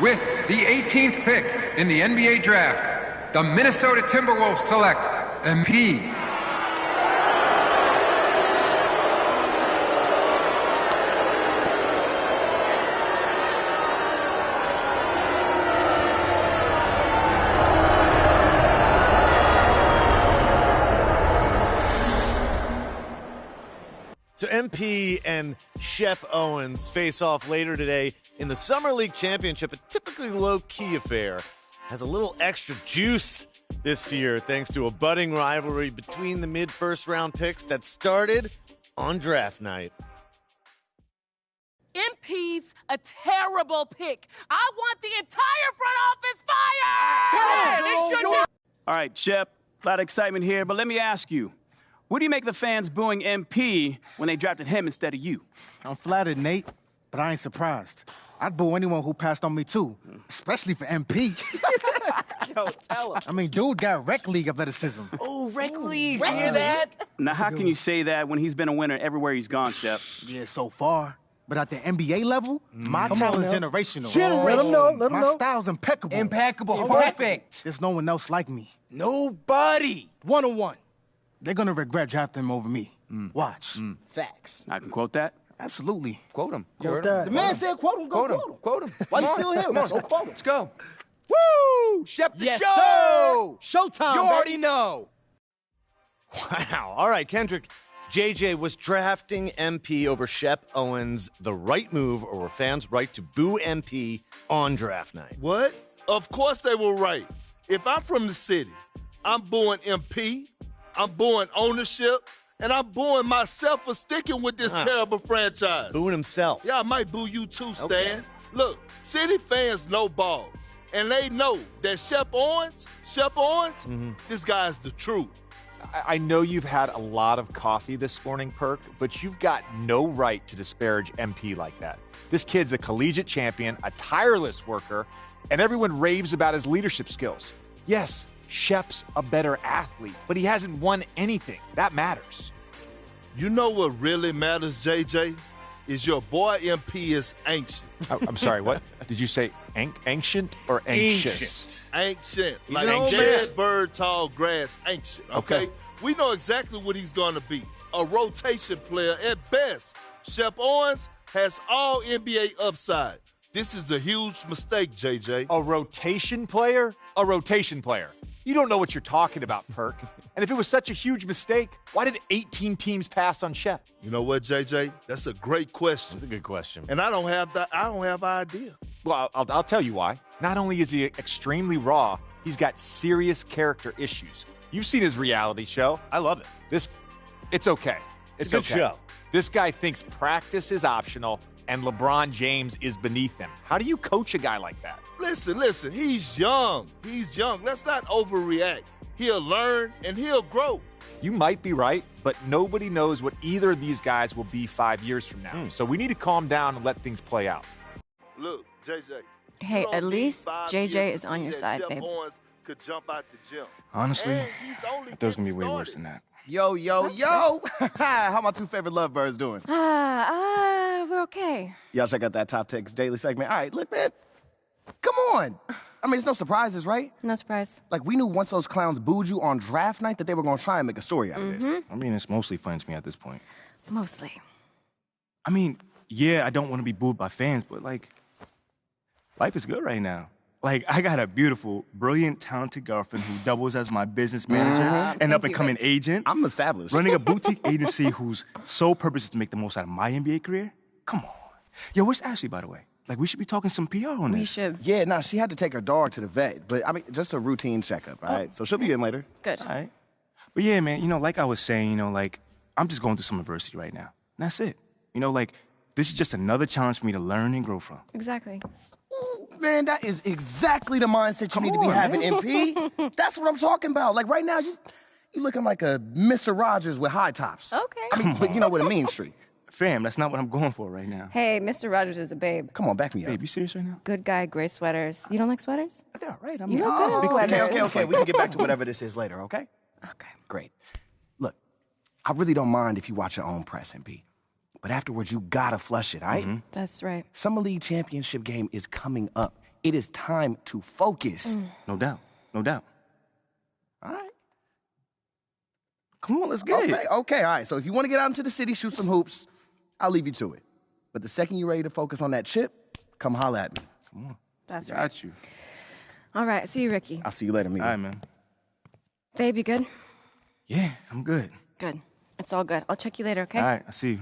With the 18th pick in the NBA draft, the Minnesota Timberwolves select MP. So MP and Shep Owens face off later today in the Summer League Championship, a typically low-key affair. Has a little extra juice this year thanks to a budding rivalry between the mid-first round picks that started on draft night. MP's a terrible pick. I want the entire front office fired! All right, Shep, a lot of excitement here, but let me ask you. What do you make the fans booing MP when they drafted him instead of you? I'm flattered, Nate, but I ain't surprised. I'd boo anyone who passed on me, too, especially for MP. Yo, tell him. I mean, dude got rec league athleticism. Oh, rec league. You hear that? Now, how can you say that when he's been a winner everywhere he's gone, Shep? Yeah, so far. But at the NBA level, my talent's generational. Let him know. My style's impeccable. Impeccable. Perfect. There's no one else like me. Nobody. One-on-one. They're gonna regret drafting him over me. Watch. Facts. I can quote that. Absolutely. Quote him. Quote that. The man said quote him. Go quote him. Quote him. Why you still here? Come on. Go quote him. Let's go. Woo! Shep the Yes, show! sir. Showtime, You baby. already know. Wow. All right, Kendrick. JJ, was drafting MP over Shep Owens the right move, or were fans right to boo MP on draft night? What? Of course they were right. If I'm from the city, I'm booing MP, I'm booing ownership, and I'm booing myself for sticking with this terrible franchise. Booing himself. Yeah, I might boo you too, Stan. Okay. Look, city fans know ball, and they know that Shep Owens, this guy's the truth. I know you've had a lot of coffee this morning, Perk, but you've got no right to disparage MP like that. This kid's a collegiate champion, a tireless worker, and everyone raves about his leadership skills. Yes, Shep's a better athlete, but he hasn't won anything. That matters. You know what really matters, JJ? Is your boy MP is ancient. I'm sorry, what? Did you say ancient or anxious? Ancient. He's Like an old dead man. bird, tall grass, ancient. Okay? Okay. We know exactly what he's going to be. A rotation player at best. Shep Owens has all NBA upside. This is a huge mistake, JJ. A rotation player? A rotation player. You don't know what you're talking about, Perk. And if it was such a huge mistake, why did 18 teams pass on Shep? You know what, JJ? That's a great question. That's a good question. And I don't have idea. Well, I'll tell you why. Not only is he extremely raw, he's got serious character issues. You've seen his reality show. I love it. It's okay. It's a good okay. show. This guy thinks practice is optional and LeBron James is beneath him. How do you coach a guy like that? Listen, he's young. Let's not overreact. He'll learn and he'll grow. You might be right, but nobody knows what either of these guys will be 5 years from now. So we need to calm down and let things play out. Look, JJ. Hey, you don't at need least 5 JJ years is to on see your that side, Shep babe. Owens could jump out the gym. Honestly, And he's only I thought it was gonna be getting way worse started. than that. Yo. How my two favorite lovebirds doing? We're okay. Y'all check out that Top Takes Daily segment. All right, look, man. Come on. I mean, it's no surprises, right? No surprise. Like, we knew once those clowns booed you on draft night that they were going to try and make a story out of this. I mean, it's mostly fun to me at this point. Mostly. I mean, yeah, I don't want to be booed by fans, but, like, life is good right now. Like, I got a beautiful, brilliant, talented girlfriend who doubles as my business manager and up-and-coming agent. I'm established. Running a boutique agency whose sole purpose is to make the most out of my NBA career? Come on. Yo, where's Ashley, by the way? Like, we should be talking some PR on this. We should. Yeah, nah, she had to take her dog to the vet. But, I mean, just a routine checkup, all right? So she'll be in later. Good. All right. But yeah, man, like I was saying, like, I'm just going through some adversity right now. And that's it. Like, this is just another challenge for me to learn and grow from. Exactly. Man, that is exactly the mindset you need to be having, MP. That's what I'm talking about. Like, right now, you looking like a Mr. Rogers with high tops. Okay. I mean, but you know what a mean street. Fam, that's not what I'm going for right now. Hey, Mr. Rogers is a babe. Come on, back me up. Babe, you serious right now? Good guy, great sweaters. You don't like sweaters? They're all right. You look good in sweaters. Okay. We can get back to whatever this is later, okay? Okay. Great. Look, I really don't mind if you watch your own press, MP. But afterwards, you gotta flush it, all right? That's right. Summer League championship game is coming up. It is time to focus. No doubt. No doubt. All right. Come on, let's get it. Okay, all right. So if you want to get out into the city, shoot some hoops, I'll leave you to it. But the second you're ready to focus on that chip, come holla at me. Come on. That's right. Got you. All right, see you, Ricky. I'll see you later, Mia. All right, man. Babe, you good? Yeah, I'm good. Good. It's all good. I'll check you later, okay? All right, I see you.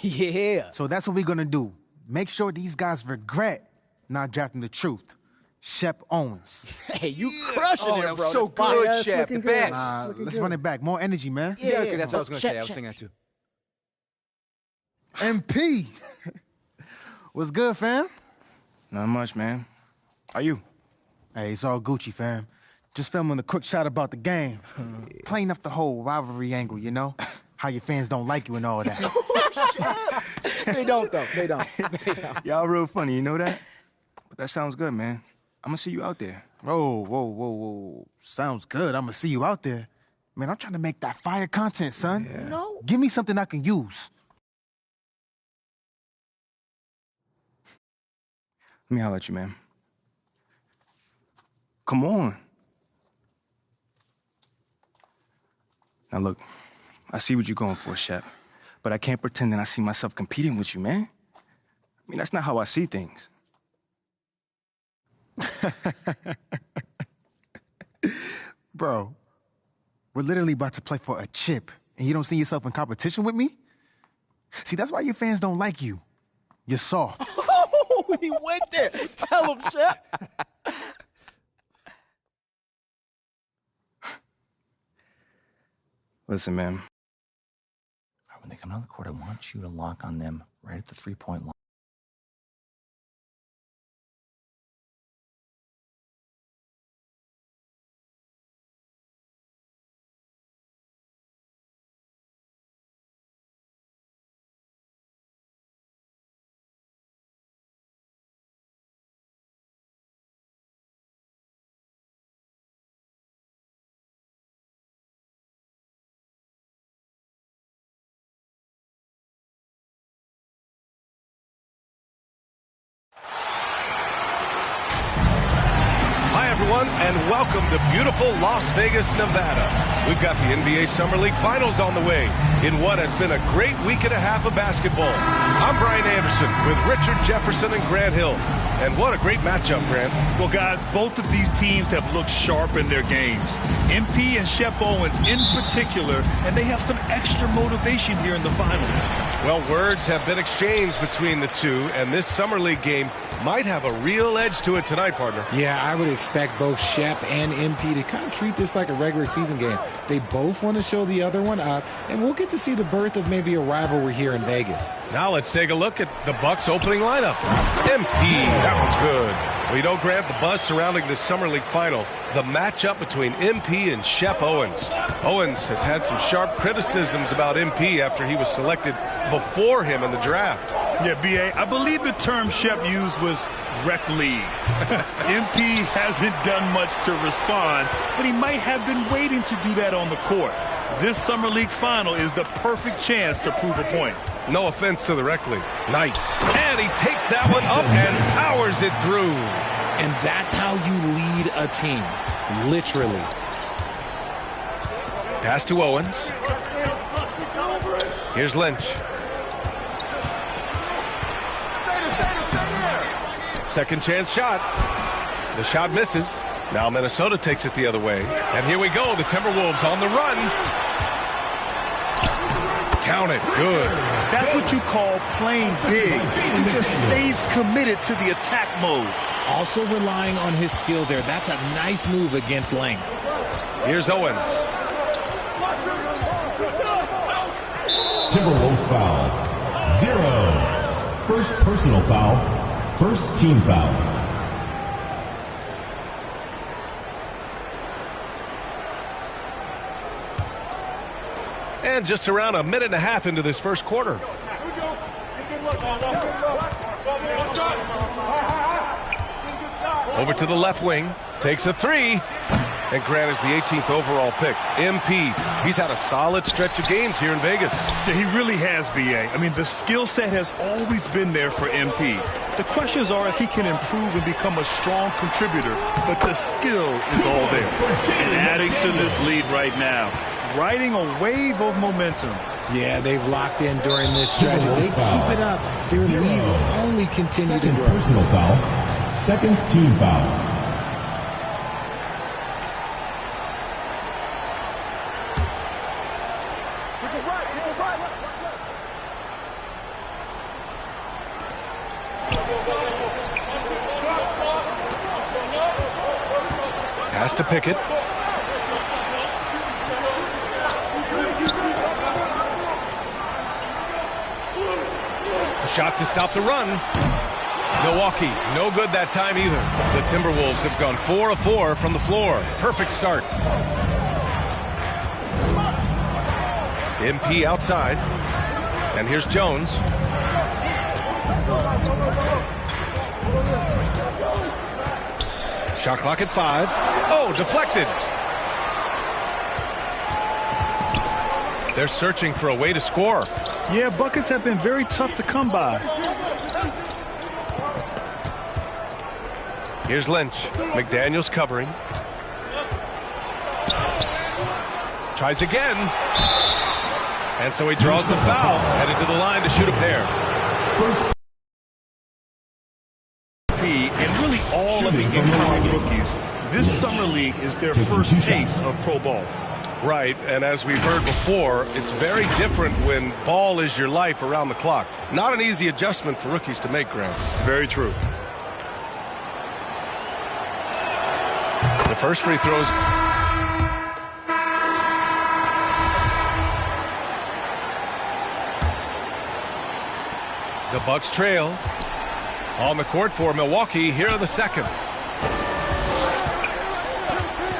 Yeah. So that's what we're gonna do. Make sure these guys regret not drafting the truth. Shep Owens. Hey, you crushing that it, was bro. so That's fire. good, Yeah, it's Shep. looking The good. best. Let's run it back. More energy, man. Yeah, okay, that's what I was going to say. I was thinking that too. MP. What's good, fam? Not much, man. How you? Hey, it's all Gucci, fam. Just filming a quick shot about the game. Playing up the whole rivalry angle, you know? How your fans don't like you and all that. They don't, though. They don't. Y'all real funny, you know that? But that sounds good, man. I'm gonna see you out there. Whoa. Sounds good. I'm gonna see you out there. Man, I'm trying to make that fire content, son. Yeah. No. Give me something I can use. Let me holler at you, man. Come on. Now look, I see what you're going for, Shep. But I can't pretend that I see myself competing with you, man. I mean, that's not how I see things. Bro, we're literally about to play for a chip, and you don't see yourself in competition with me? See, that's why your fans don't like you. You're soft. Oh, he went there. Tell him, Shep. Listen, man. When they come down the court, I want you to lock on them right at the three-point line. Hi, everyone, and welcome to beautiful Las Vegas, Nevada. We've got the NBA Summer League Finals on the way in what has been a great week and a half of basketball. I'm Brian Anderson with Richard Jefferson and Grant Hill. And what a great matchup, Grant. Well, guys, both of these teams have looked sharp in their games. MP and Shep Owens in particular, and they have some extra motivation here in the finals. Well, words have been exchanged between the two, and this Summer League game might have a real edge to it tonight, partner. Yeah, I would expect both Shep and MP to kind of treat this like a regular season game. They both want to show the other one up, and we'll get to see the birth of maybe a rivalry here in Vegas. Now let's take a look at the Bucks' opening lineup. MP, that one's good. Well, you know, Grant, the buzz surrounding this Summer League final, the matchup between MP and Shep Owens. Owens has had some sharp criticisms about MP after he was selected before him in the draft. Yeah, B.A., I believe the term Shep used was rec league. MP hasn't done much to respond, but he might have been waiting to do that on the court. This Summer League final is the perfect chance to prove a point. No offense to the rec league. Knight. And he takes that one up and powers it through. And that's how you lead a team. Literally. Pass to Owens. Here's Lynch. Second chance shot. The shot misses. Now Minnesota takes it the other way. And here we go. The Timberwolves on the run. Count it. Good. That's what you call playing big. He just stays committed to the attack mode. Also relying on his skill there. That's a nice move against length. Here's Owens. Timberwolves foul. 0. First personal foul. First team foul. And just around a minute and a half into this first quarter. Over to the left wing. Takes a three. And Grant is the 18th overall pick. MP. He's had a solid stretch of games here in Vegas. Yeah, he really has, B.A. I mean, the skill set has always been there for MP. The questions are if he can improve and become a strong contributor, but the skill is all there. And adding to this lead right now, riding a wave of momentum. Yeah, they've locked in during this stretch. If they keep it up, their lead will only continue to grow. Personal foul. Second team foul. Pass to Pickett. A shot to stop the run. Milwaukee, no good that time either. The Timberwolves have gone 4 of 4 from the floor. Perfect start. MP outside. And here's Jones. Shot clock at 5. Oh, deflected. They're searching for a way to score. Yeah, buckets have been very tough to come by. Here's Lynch. McDaniels covering. Tries again. And so he draws the foul. Headed to the line to shoot a pair. And really all of the incoming rookies, this summer league is their first taste of pro ball. Right, and as we've heard before, it's very different when ball is your life around the clock. Not an easy adjustment for rookies to make, Grant. Very true. The first free throws. The Bucks trail. On the court for Milwaukee here in the second.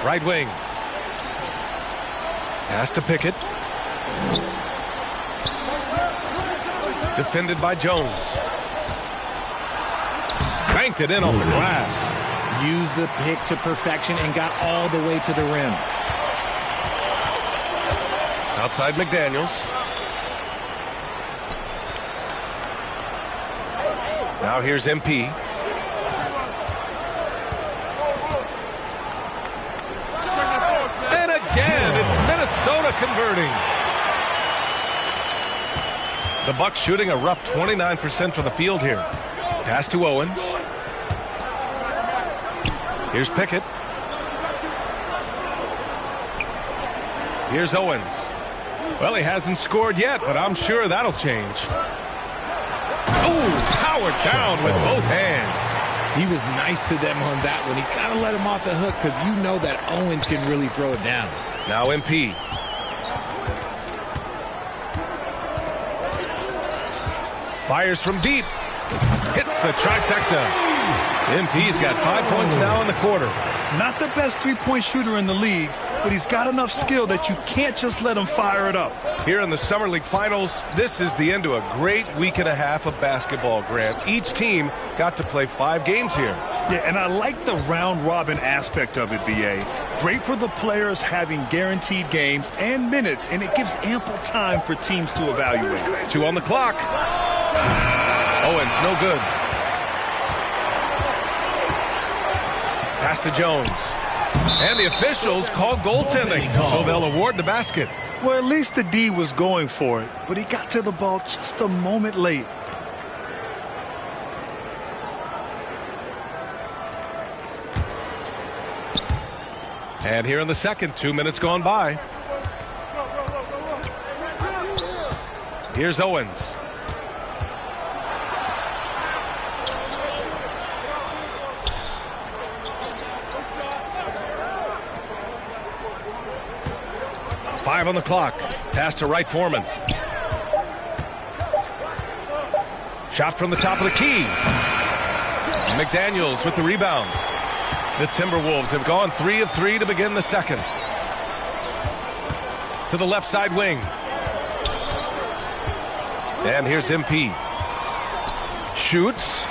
Right wing. Pass to Pickett. Defended by Jones. Banked it in off the glass. Used the pick to perfection and got all the way to the rim. Outside McDaniels. Now here's MP. And again, it's Minnesota converting. The Bucks shooting a rough 29% from the field here. Pass to Owens. Here's Pickett. Here's Owens. Well, he hasn't scored yet, but I'm sure that'll change. Oh, powered down with both hands. He was nice to them on that one. He kind of let him off the hook because you know that Owens can really throw it down. Now MP. Fires from deep. Hits the trifecta. MP's got 5 points now in the quarter. Not the best three-point shooter in the league, but he's got enough skill that you can't just let him fire it up. Here in the Summer League Finals, this is the end to a great week and a half of basketball, Grant. Each team got to play 5 games here. Yeah, and I like the round-robin aspect of it, B.A. Great for the players having guaranteed games and minutes, and it gives ample time for teams to evaluate. 2 on the clock. Owens, no good. Pass to Jones. And the officials call goaltending, so they'll award the basket. Well, at least the D was going for it, but he got to the ball just a moment late. And here in the second, 2 minutes gone by. Here's Owens. Five on the clock. Pass to right Foreman. Shot from the top of the key. McDaniels with the rebound. The Timberwolves have gone 3 of 3 to begin the second. To the left side wing. And here's MP. Shoots.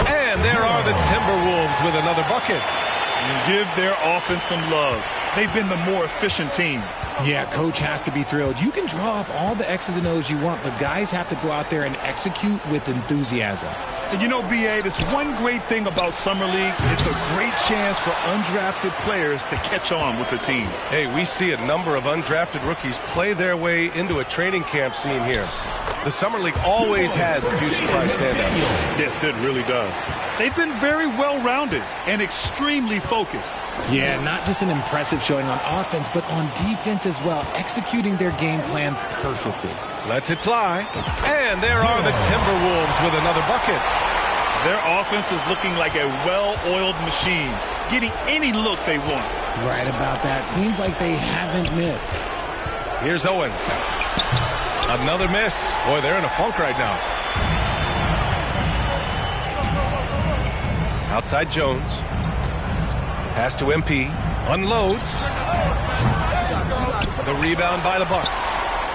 And there are the Timberwolves with another bucket. And give their offense some love. They've been the more efficient team. Yeah, coach has to be thrilled. You can draw up all the X's and O's you want, but guys have to go out there and execute with enthusiasm. And you know, B.A., that's one great thing about Summer League. It's a great chance for undrafted players to catch on with the team. Hey, we see a number of undrafted rookies play their way into a training camp scene here. The Summer League always has a few surprise standouts. Yes, it really does. They've been very well-rounded and extremely focused. Yeah, not just an impressive showing on offense, but on defense as well, executing their game plan perfectly. Lets it fly. And there are the Timberwolves with another bucket. Their offense is looking like a well-oiled machine. getting any look they want. Right about that. Seems like they haven't missed. Here's Owens. Another miss. Boy, they're in a funk right now. Outside Jones. Pass to MP. Unloads. The rebound by the Bucks.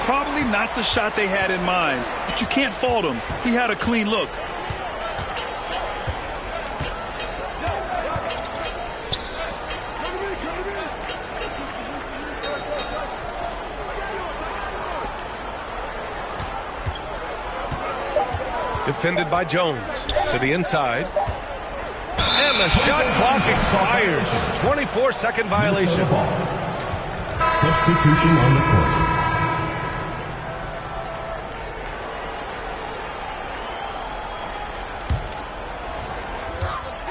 Probably not the shot they had in mind, but you can't fault him. He had a clean look. Defended by Jones. To the inside. And the shot clock expires. 24-second violation. Substitution on the court.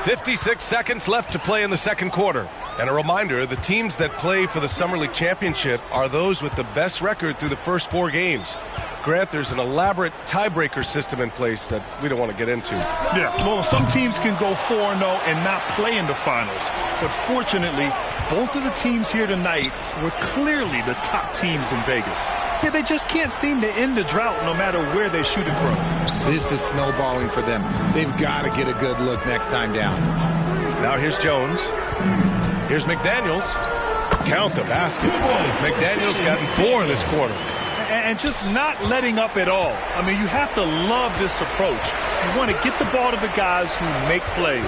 56 seconds left to play in the second quarter. And a reminder, the teams that play for the Summer League Championship are those with the best record through the first 4 games. Grant, there's an elaborate tiebreaker system in place that we don't want to get into. Yeah, well, some teams can go 4-0 and not play in the finals. But fortunately, both of the teams here tonight were clearly the top teams in Vegas. Yeah, they just can't seem to end the drought no matter where they shoot it from. This is snowballing for them. They've got to get a good look next time down. Now here's Jones. Here's McDaniels. Count the basket. McDaniels gotten 4 this quarter. And just not letting up at all. I mean, you have to love this approach. You want to get the ball to the guys who make plays.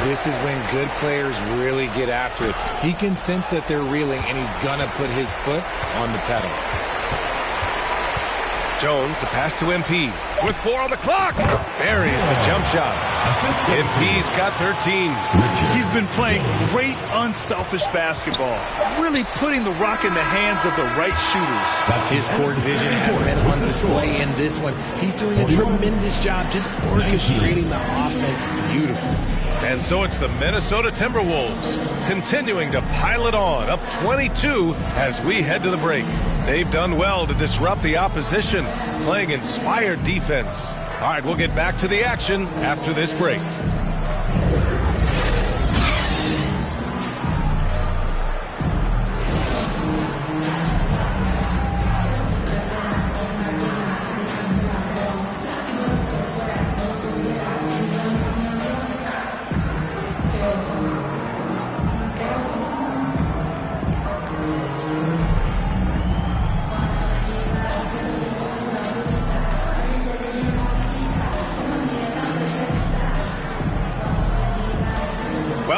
This is when good players really get after it. He can sense that they're reeling, and he's going to put his foot on the pedal. Jones, the pass to MP. With 4 on the clock. Buries the jump shot. MP's got 13. He's been playing great, unselfish basketball. Really putting the rock in the hands of the right shooters. His court vision has been on display in this one. He's doing a tremendous job just orchestrating the offense beautifully. And so it's the Minnesota Timberwolves continuing to pile it on, up 22 as we head to the break. They've done well to disrupt the opposition, playing inspired defense. All right, we'll get back to the action after this break.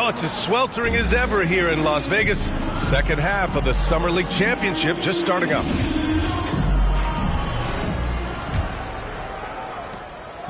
It's as sweltering as ever here in Las Vegas. Second half of the Summer League Championship just starting up.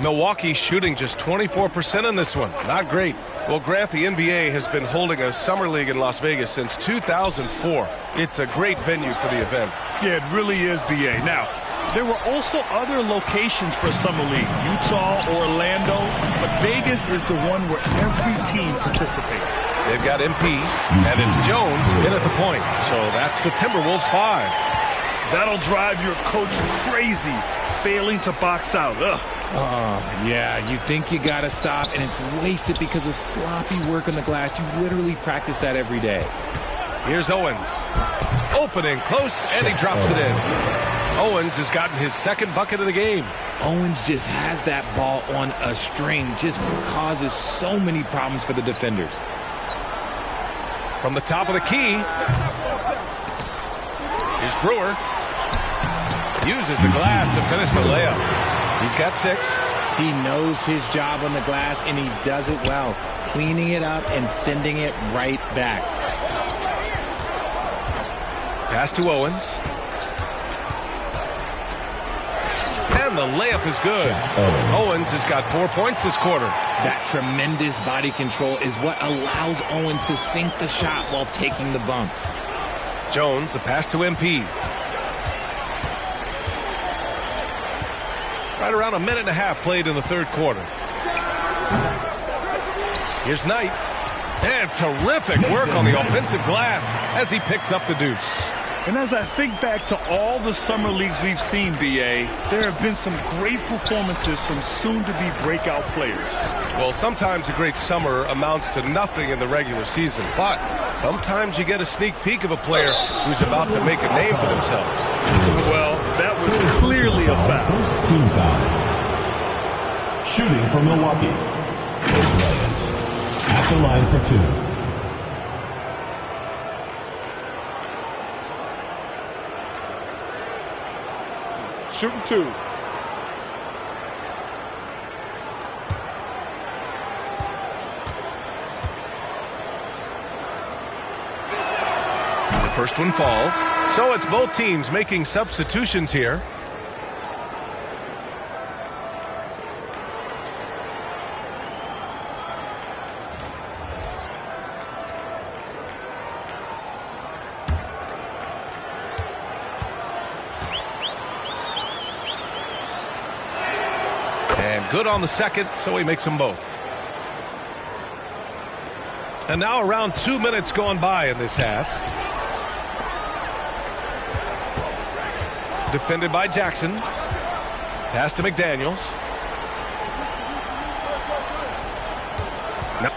Milwaukee shooting just 24% in this one. Not great. Well, Grant, the NBA has been holding a Summer League in Las Vegas since 2004. It's a great venue for the event. Yeah, it really is, BA. Now, there were also other locations for Summer League, Utah, Orlando, but Vegas is the one where every team participates. They've got MP, and it's Jones in at the point. So that's the Timberwolves 5. That'll drive your coach crazy, failing to box out. Ugh. Oh, yeah, you think you got to stop, and it's wasted because of sloppy work on the glass. You literally practice that every day. Here's Owens. Opening close, and he drops it in. Owens has gotten his second bucket of the game. Owens just has that ball on a string, just causes so many problems for the defenders. From the top of the key, here's Brewer. Uses the glass to finish the layup. He's got 6. He knows his job on the glass, and he does it well, cleaning it up and sending it right back. Pass to Owens. And the layup is good. Owens has got 4 points this quarter. That tremendous body control is what allows Owens to sink the shot while taking the bump. Jones, the pass to MP. Right around a minute and a half played in the third quarter. Here's Knight. And terrific work on the offensive glass as he picks up the deuce. And as I think back to all the summer leagues we've seen, B.A., there have been some great performances from soon-to-be breakout players. Well, sometimes a great summer amounts to nothing in the regular season, but sometimes you get a sneak peek of a player who's about to make a name for themselves. Well, that was clearly a foul. First team foul. Shooting for Milwaukee. Bryant at the line for 2. Shooting 2. The first one falls. So it's both teams making substitutions here. And good on the second, so he makes them both. And now around 2 minutes gone by in this half. Defended by Jackson. Pass to McDaniels. No.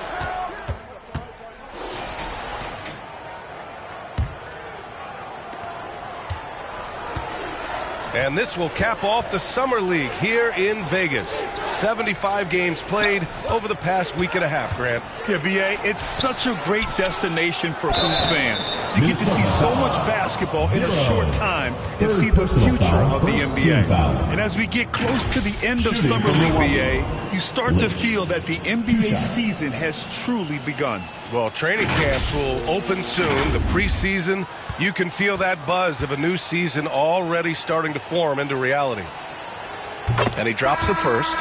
And this will cap off the Summer League here in Vegas. 75 games played over the past week and a half, Grant. Yeah, B.A., it's such a great destination for hoop fans. You get to see so much basketball in a short time and see the future of the NBA. And as we get close to the end of Summer League, B.A., you start to feel that the NBA season has truly begun. Well, training camps will open soon. The preseason, you can feel that buzz of a new season already starting to form into reality. And he drops the first.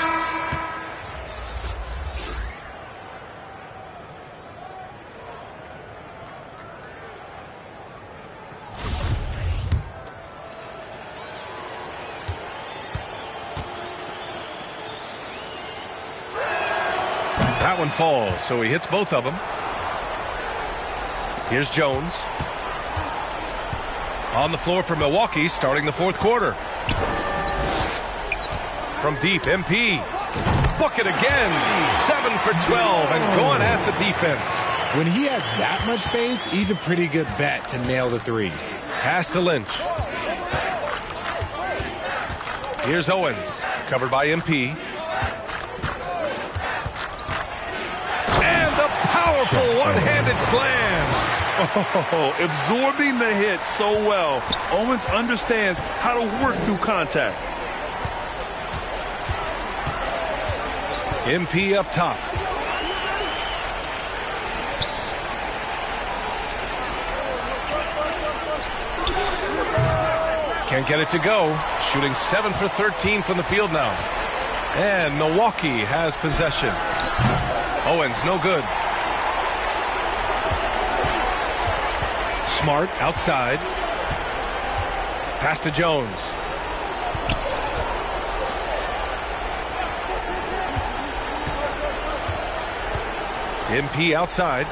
That one falls, so he hits both of them. Here's Jones. On the floor for Milwaukee, starting the fourth quarter. From deep, MP. Book it again. 7 for 12 and going at the defense. When he has that much space, he's a pretty good bet to nail the three. Pass to Lynch. Here's Owens, covered by MP. And the powerful one-handed slam. Oh, absorbing the hit so well. Owens understands how to work through contact. MP up top. Can't get it to go. Shooting 7 for 13 from the field now. And Milwaukee has possession. Owens, no good. Smart outside. Pass to Jones. MP outside.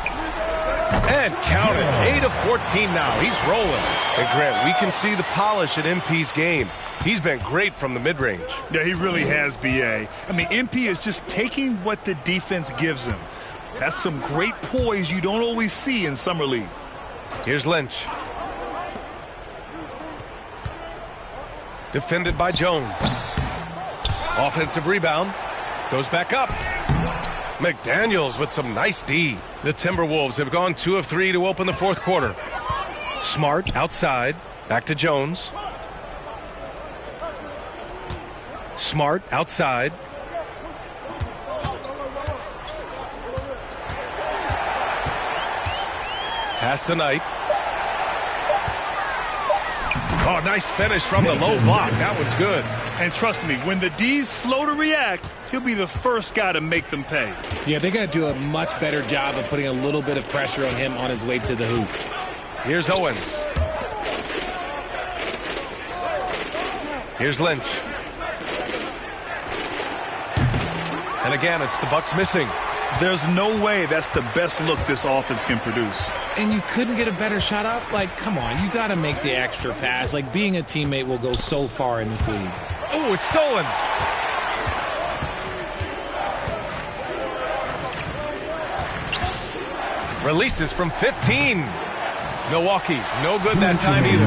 And count it. 8 of 14 now. He's rolling. And Grant, we can see the polish at MP's game. He's been great from the mid-range. Yeah, he really has, B.A. I mean, MP is just taking what the defense gives him. That's some great poise you don't always see in Summer League. Here's Lynch. Defended by Jones. Offensive rebound. Goes back up. McDaniels with some nice D. The Timberwolves have gone 2 of 3 to open the fourth quarter. Smart outside. Back to Jones. Smart outside. Pass to Knight. Oh, nice finish from the low block. That one's good. And trust me, when the D's slow to react, he'll be the first guy to make them pay. Yeah, they're going to do a much better job of putting a little bit of pressure on him on his way to the hoop. Here's Owens. Here's Lynch. And again, it's the Bucks missing. There's no way that's the best look this offense can produce. And you couldn't get a better shot off? Like, come on, you got to make the extra pass. Like, being a teammate will go so far in this league. Oh, it's stolen. Releases from 15. Milwaukee, no good that time either.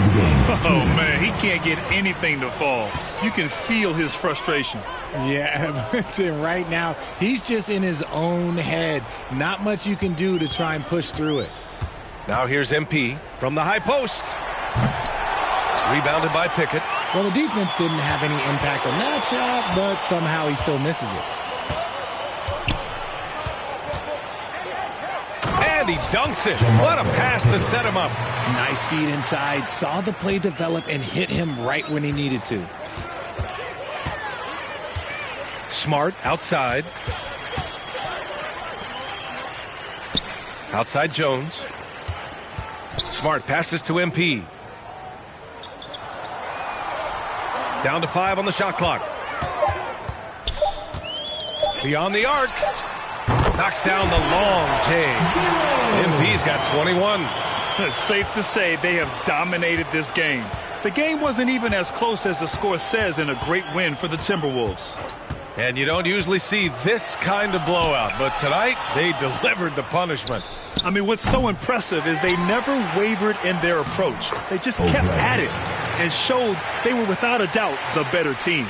Oh, man, he can't get anything to fall. You can feel his frustration. Yeah, but right now, he's just in his own head. Not much you can do to try and push through it. Now here's MP from the high post. Rebounded by Pickett. Well, the defense didn't have any impact on that shot, but somehow he still misses it. And he dunks it. What a pass to set him up. Nice feed inside. Saw the play develop and hit him right when he needed to. Smart outside. Outside Jones. Smart passes to MP. Down to 5 on the shot clock. Beyond the arc. Knocks down the long J. MP's got 21. It's safe to say they have dominated this game. The game wasn't even as close as the score says in a great win for the Timberwolves. And you don't usually see this kind of blowout, but tonight they delivered the punishment. I mean, what's so impressive is they never wavered in their approach. They just kept at it and showed they were without a doubt the better team.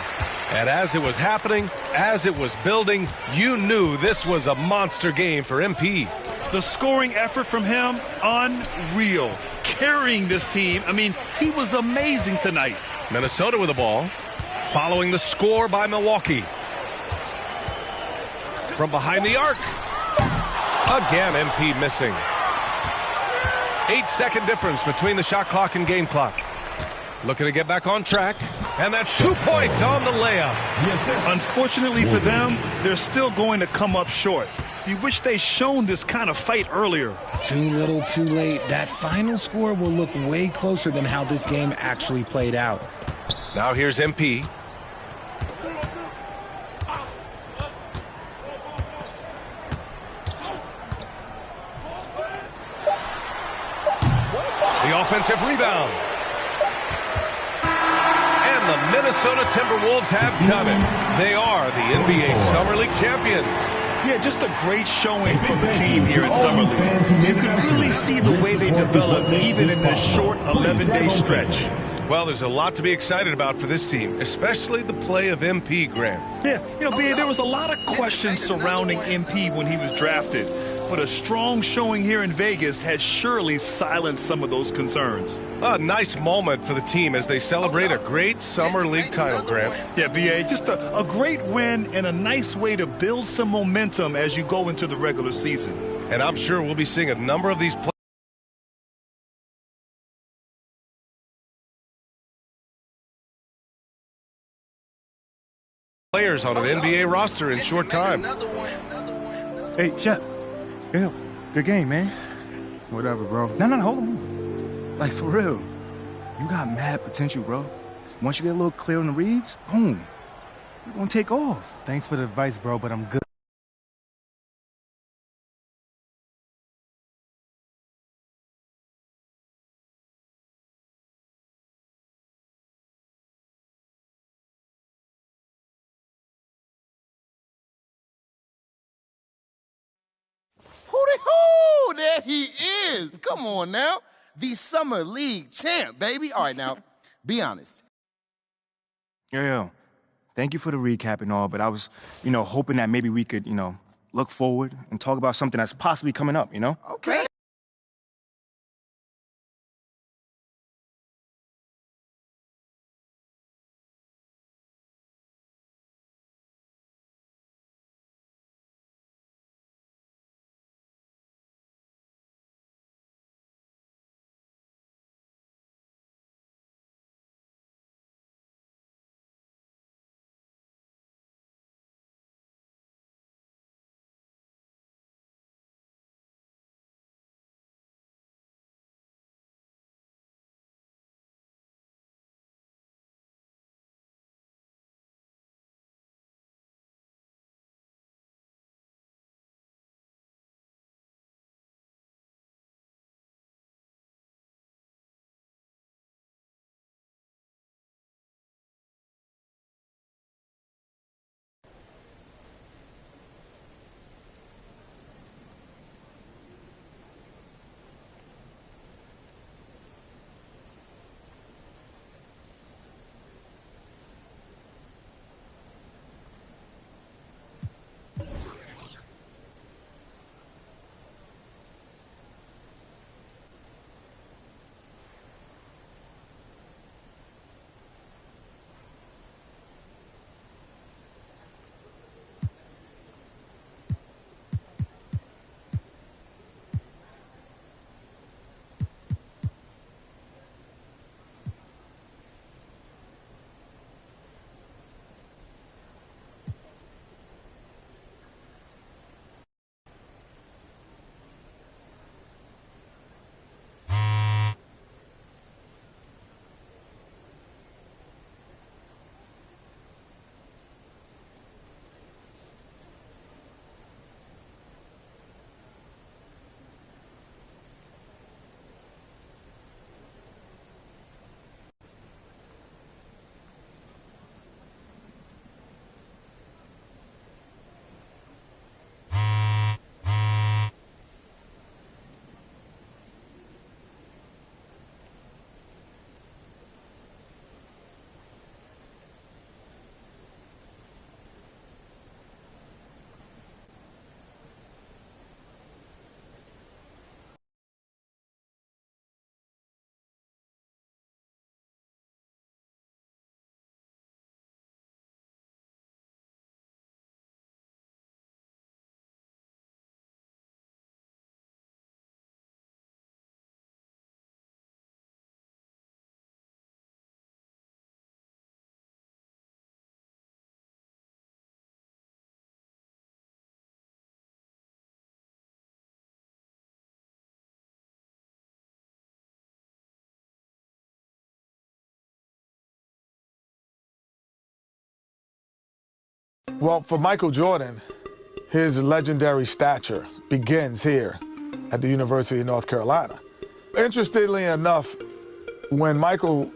And as it was happening, as it was building, you knew this was a monster game for MP. The scoring effort from him, unreal. Carrying this team, I mean, he was amazing tonight. Minnesota with the ball, following the score by Milwaukee. From behind the arc. Again, MP missing. 8-second difference between the shot clock and game clock. Looking to get back on track. And that's 2 points on the layup. Unfortunately for them, they're still going to come up short. You wish they'd shown this kind of fight earlier. Too little, too late. That final score will look way closer than how this game actually played out. Now here's MP. The offensive rebound. And the Minnesota Timberwolves have done it. They are the NBA Summer League champions. Yeah, just a great showing from the team here at Summer League. You can really see the way they developed even in this short 11-day stretch. Well, there's a lot to be excited about for this team, especially the play of MP, Graham. Yeah, you know, B.A., there was a lot of questions surrounding MP when he was drafted. But a strong showing here in Vegas has surely silenced some of those concerns. A nice moment for the team as they celebrate a great Summer League title, Graham. Yeah, B.A., just a great win and a nice way to build some momentum as you go into the regular season. And I'm sure we'll be seeing a number of these players on an NBA roster in short time. Hey, Shep. Yeah, good game, man. Whatever, bro. No, hold on. Like, for real. You got mad potential, bro. Once you get a little clear on the reads, boom. You're gonna take off. Thanks for the advice, bro, but I'm good. Hooty-hoo! There he is. Come on now. The Summer League champ, baby. All right, now, be honest. Yo. Thank you for the recap and all, but I was, hoping that maybe we could, look forward and talk about something that's possibly coming up, Okay. Well, for Michael Jordan, his legendary stature begins here at the University of North Carolina. Interestingly enough, when Michael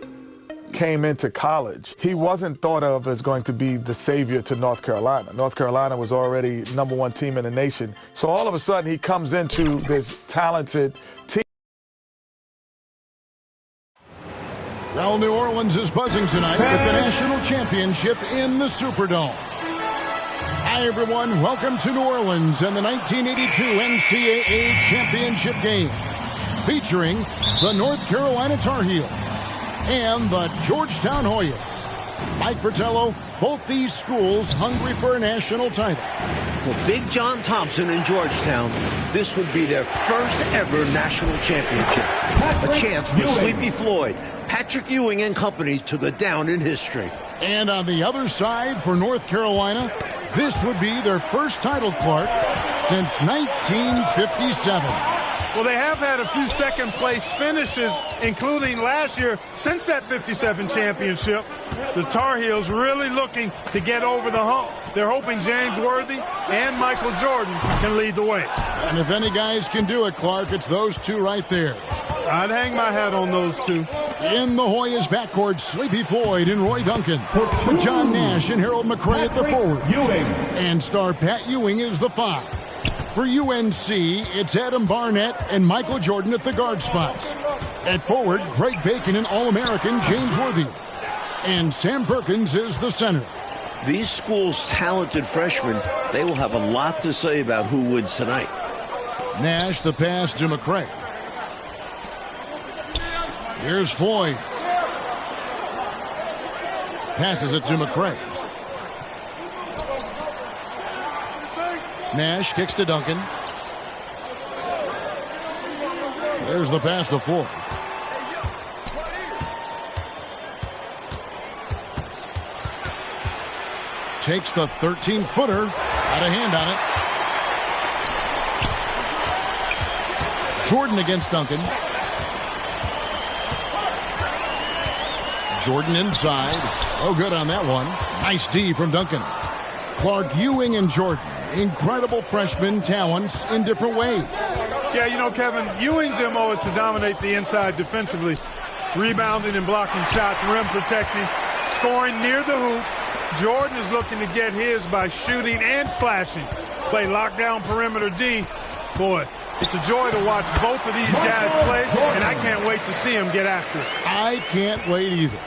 came into college, he wasn't thought of as going to be the savior to North Carolina. North Carolina was already #1 team in the nation. So all of a sudden, he comes into this talented team. Well, New Orleans is buzzing tonight with the national championship in the Superdome. Hi, everyone. Welcome to New Orleans and the 1982 NCAA championship game, featuring the North Carolina Tar Heels and the Georgetown Hoyas. Mike Fratello, both these schools hungry for a national title. For Big John Thompson in Georgetown, this would be their first ever national championship. A chance for Sleepy Floyd, Patrick Ewing and company to go down in history. And on the other side for North Carolina, this would be their first title, Clark, since 1957. Well, they have had a few second-place finishes, including last year. Since that 57 championship, the Tar Heels really looking to get over the hump. They're hoping James Worthy and Michael Jordan can lead the way. And if any guys can do it, Clark, it's those two right there. I'd hang my hat on those two. In the Hoyas backcourt, Sleepy Floyd and Roy Duncan, with John Nash and Harold McRae at the forward. And star Pat Ewing is the 5. For UNC, it's Adam Barnett and Michael Jordan at the guard spots. At forward, Greg Bacon and All-American James Worthy. And Sam Perkins is the center. These schools' talented freshmen, they will have a lot to say about who wins tonight. Nash the pass to McRae. Here's Floyd. Passes it to McRae. Nash kicks to Duncan. There's the pass to Floyd. Takes the 13-footer. Out of hand on it. Jordan against Duncan. Jordan inside. Oh, good on that one. Nice D from Duncan. Clark, Ewing, and Jordan. Incredible freshman talents in different ways. Yeah, you know, Kevin, Ewing's MO is to dominate the inside defensively, rebounding and blocking shots, rim protecting, scoring near the hoop. Jordan is looking to get his by shooting and slashing. Play lockdown perimeter D. Boy, it's a joy to watch both of these guys play, and I can't wait to see them get after it. I can't wait either.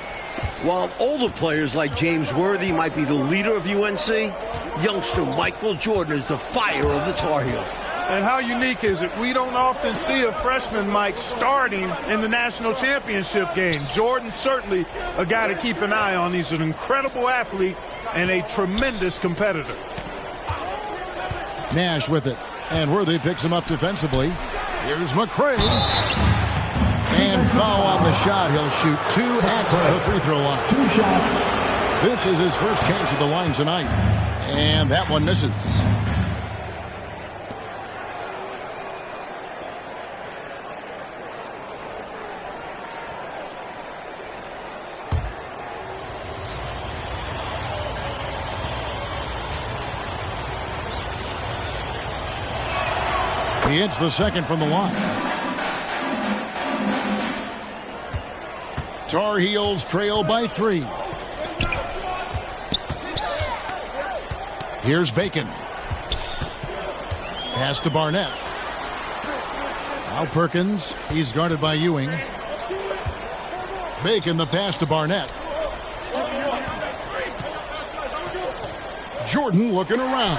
While older players like James Worthy might be the leader of UNC, youngster Michael Jordan is the fire of the Tar Heels. And how unique is it? We don't often see a freshman, Mike, starting in the national championship game. Jordan certainly a guy to keep an eye on. He's an incredible athlete and a tremendous competitor. Nash with it. And Worthy picks him up defensively. Here's McRae. And foul on the shot. He'll shoot 2 at the free throw line. This is his first chance at the line tonight. And that one misses. He hits the second from the line. Tar Heels trail by 3. Here's Bacon. Pass to Barnett. Now Perkins. He's guarded by Ewing. Bacon the pass to Barnett. Jordan looking around.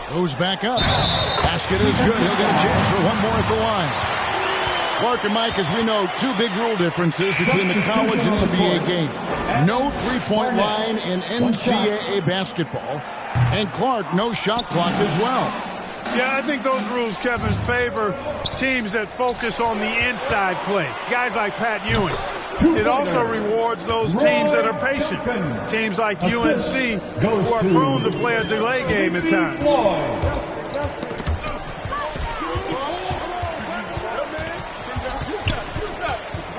Goes back up. Basket is good. He'll get a chance for one more at the line. Clark and Mike, as we know, 2 big rule differences between the college and NBA game. No three-point line in NCAA basketball. And Clark, no shot clock as well. Yeah, I think those rules, Kevin, favor teams that focus on the inside play. Guys like Pat Ewing. It also rewards those teams that are patient. Teams like UNC who are prone to play a delay game at times.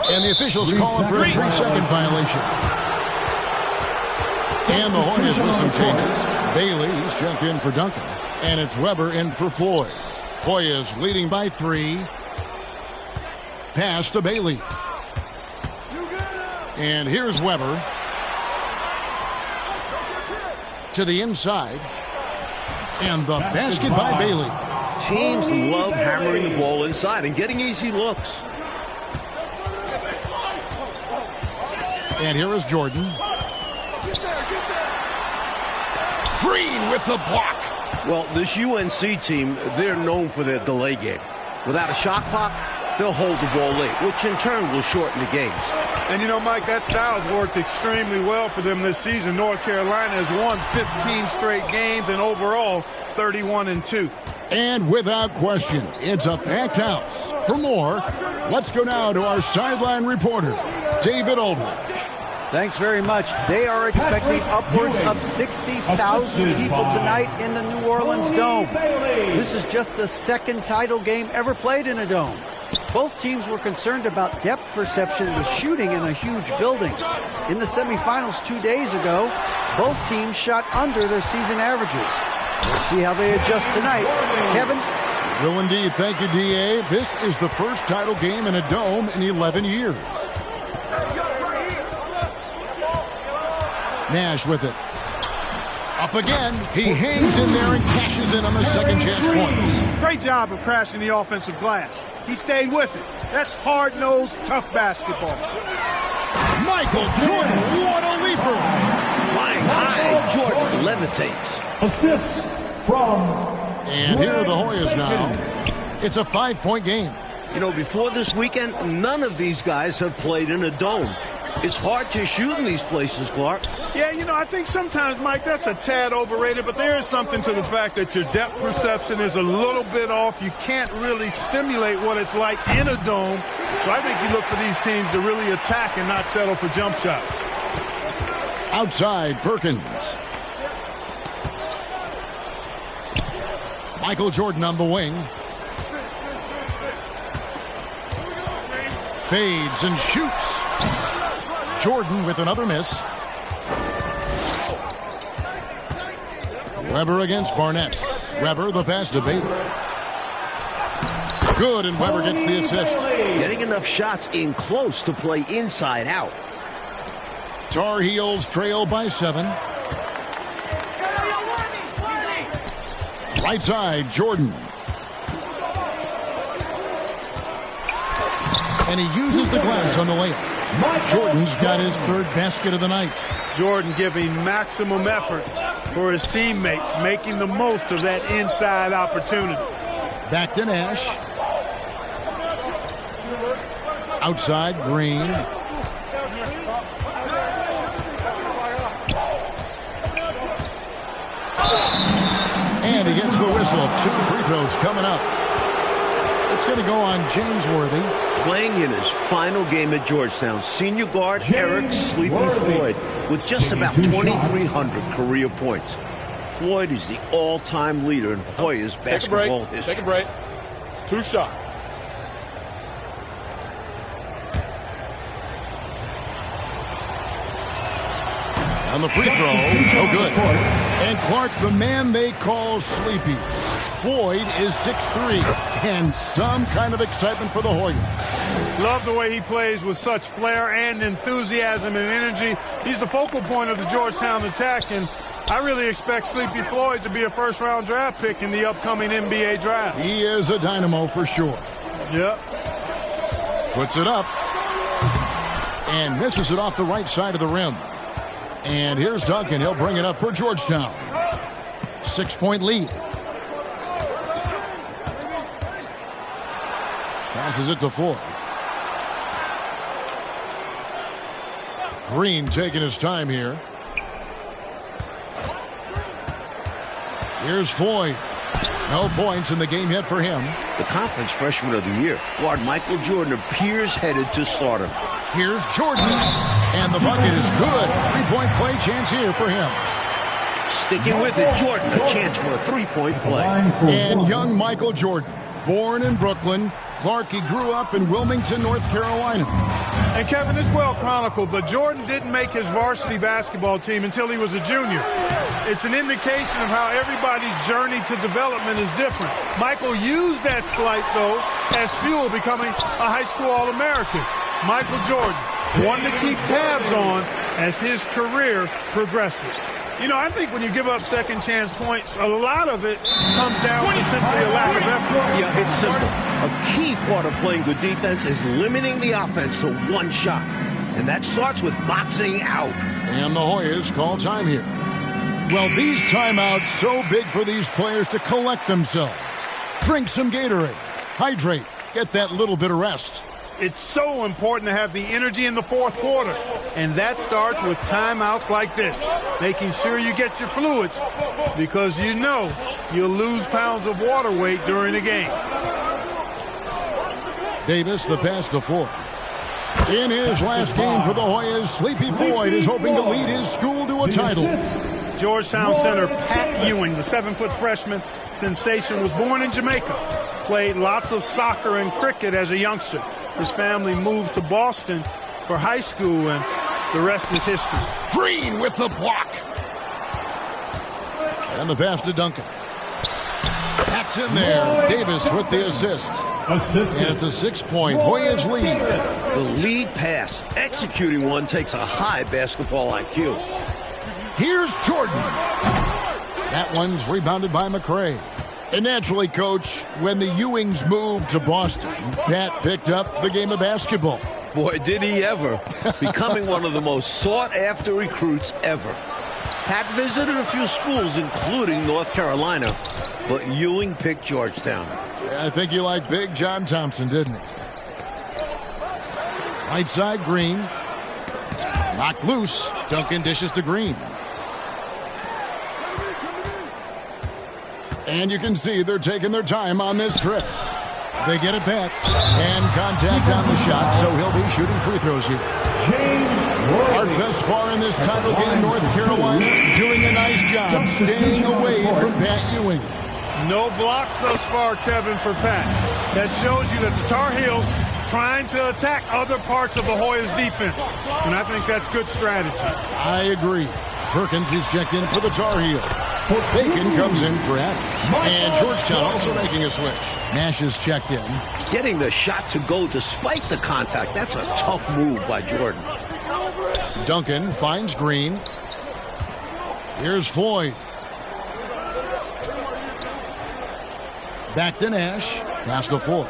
And the officials call him for a 3-second violation. And the Hoyas with some changes. Bailey's checked in for Duncan. And it's Weber in for Floyd. Hoyas leading by 3. Pass to Bailey. And here's Weber. To the inside. And the basket by Bailey. Teams love hammering the ball inside and getting easy looks. And here is Jordan. Green with the block. Well, this UNC team, they're known for their delay game. Without a shot clock, they'll hold the ball late, which in turn will shorten the games. And you know, Mike, that style's worked extremely well for them this season. North Carolina has won 15 straight games and overall 31-2. And without question, it's a packed house. For more, let's go now to our sideline reporter, David Aldridge. Thanks very much. They are expecting upwards of 60,000 people tonight in the New Orleans Dome. This is just the second title game ever played in a dome. Both teams were concerned about depth perception with shooting in a huge building. In the semifinals 2 days ago, both teams shot under their season averages. We'll see how they adjust tonight. Kevin? Will indeed. Thank you, D.A. This is the first title game in a dome in 11 years. Nash with it. Up again. He hangs in there and cashes in on the second chance points. Great job of crashing the offensive glass. He stayed with it. That's hard-nosed, tough basketball. Michael Jordan, what a leaper. Flying high, Jordan levitates. Assists from... And here are the Hoyas now. It's a 5-point game. You know, before this weekend, none of these guys have played in a dome. It's hard to shoot in these places, Clark. Yeah, you know, I think sometimes, Mike, that's a tad overrated, but there is something to the fact that your depth perception is a little bit off. You can't really simulate what it's like in a dome. So I think you look for these teams to really attack and not settle for jump shots. Outside, Perkins. Michael Jordan on the wing. Fades and shoots. Jordan with another miss. Weber against Barnett. Weber the pass to Bailey. Good, and Weber gets the assist. Getting enough shots in close to play inside out. Tar Heels trail by 7. Right side, Jordan. And he uses the glass on the layup. Jordan's got his third basket of the night. Jordan giving maximum effort for his teammates, making the most of that inside opportunity. Back to Nash. Outside, Green. And he gets the whistle. 2 free throws coming up. It's going to go on James Worthy. Playing in his final game at Georgetown, senior guard Eric Sleepy Floyd with just about 2,300 career points. Floyd is the all-time leader in Hoyas basketball history. Take a break. 2 shots. On the free throw, no good. And Clark, the man they call Sleepy. Floyd is 6'3", and some kind of excitement for the Hoyas. Love the way he plays with such flair and enthusiasm and energy. He's the focal point of the Georgetown attack, and I really expect Sleepy Floyd to be a first-round draft pick in the upcoming NBA draft. He is a dynamo for sure. Yep. Puts it up and misses it off the right side of the rim. And here's Duncan. He'll bring it up for Georgetown. 6-point lead. Passes it to Floyd. Green taking his time here. Here's Floyd. No points in the game yet for him. The conference freshman of the year, guard Michael Jordan appears headed to stardom. Here's Jordan. And the bucket is good. 3-point play chance here for him. Sticking with it, Jordan, a chance for a 3-point play. And young Michael Jordan, born in Brooklyn. Clark, he grew up in Wilmington, North Carolina. And Kevin, it's well chronicled, but Jordan didn't make his varsity basketball team until he was a junior. It's an indication of how everybody's journey to development is different. Michael used that slight, though, as fuel, becoming a high school All-American. Michael Jordan, one to keep tabs on as his career progresses. You know, I think when you give up second chance points, a lot of it comes down to simply a lack of effort. Yeah, it's simple. A key part of playing good defense is limiting the offense to one shot. And that starts with boxing out. And the Hoyas call time here. Well, these timeouts so big for these players to collect themselves. Drink some Gatorade. Hydrate. Get that little bit of rest. It's so important to have the energy in the fourth quarter. And that starts with timeouts like this. Making sure you get your fluids because you know you'll lose pounds of water weight during the game. Davis, the pass to Floyd. In his last game for the Hoyas, Sleepy Floyd is hoping to lead his school to a title. Georgetown center Pat Ewing, the 7-foot freshman sensation, was born in Jamaica. Played lots of soccer and cricket as a youngster. His family moved to Boston for high school, and the rest is history. Green with the block. And the pass to Duncan. That's in there. Davis with the assist. And it's a 6-point Hoyas lead. The lead pass. Executing one takes a high basketball IQ. Here's Jordan. That one's rebounded by McCray. And naturally, Coach, when the Ewings moved to Boston, Pat picked up the game of basketball. Boy, did he ever. Becoming one of the most sought-after recruits ever. Pat visited a few schools, including North Carolina, but Ewing picked Georgetown. I think you liked Big John Thompson, didn't he? Right side, Green. Knocked loose. Duncan dishes to Green. And you can see they're taking their time on this trip. They get it back. And contact on the shot, so he'll be shooting free throws here. Art thus far in this title game, North Carolina doing a nice job staying away from Pat Ewing. No blocks thus far, Kevin, for Pat. That shows you that the Tar Heels trying to attack other parts of the Hoyas defense. And I think that's good strategy. I agree. Perkins is checked in for the Tar Heels. Bacon comes in for Adams. And Georgetown also making a switch. Nash is checked in. Getting the shot to go despite the contact, that's a tough move by Jordan. Duncan finds Green. Here's Floyd. Back to Nash. Pass to Floyd.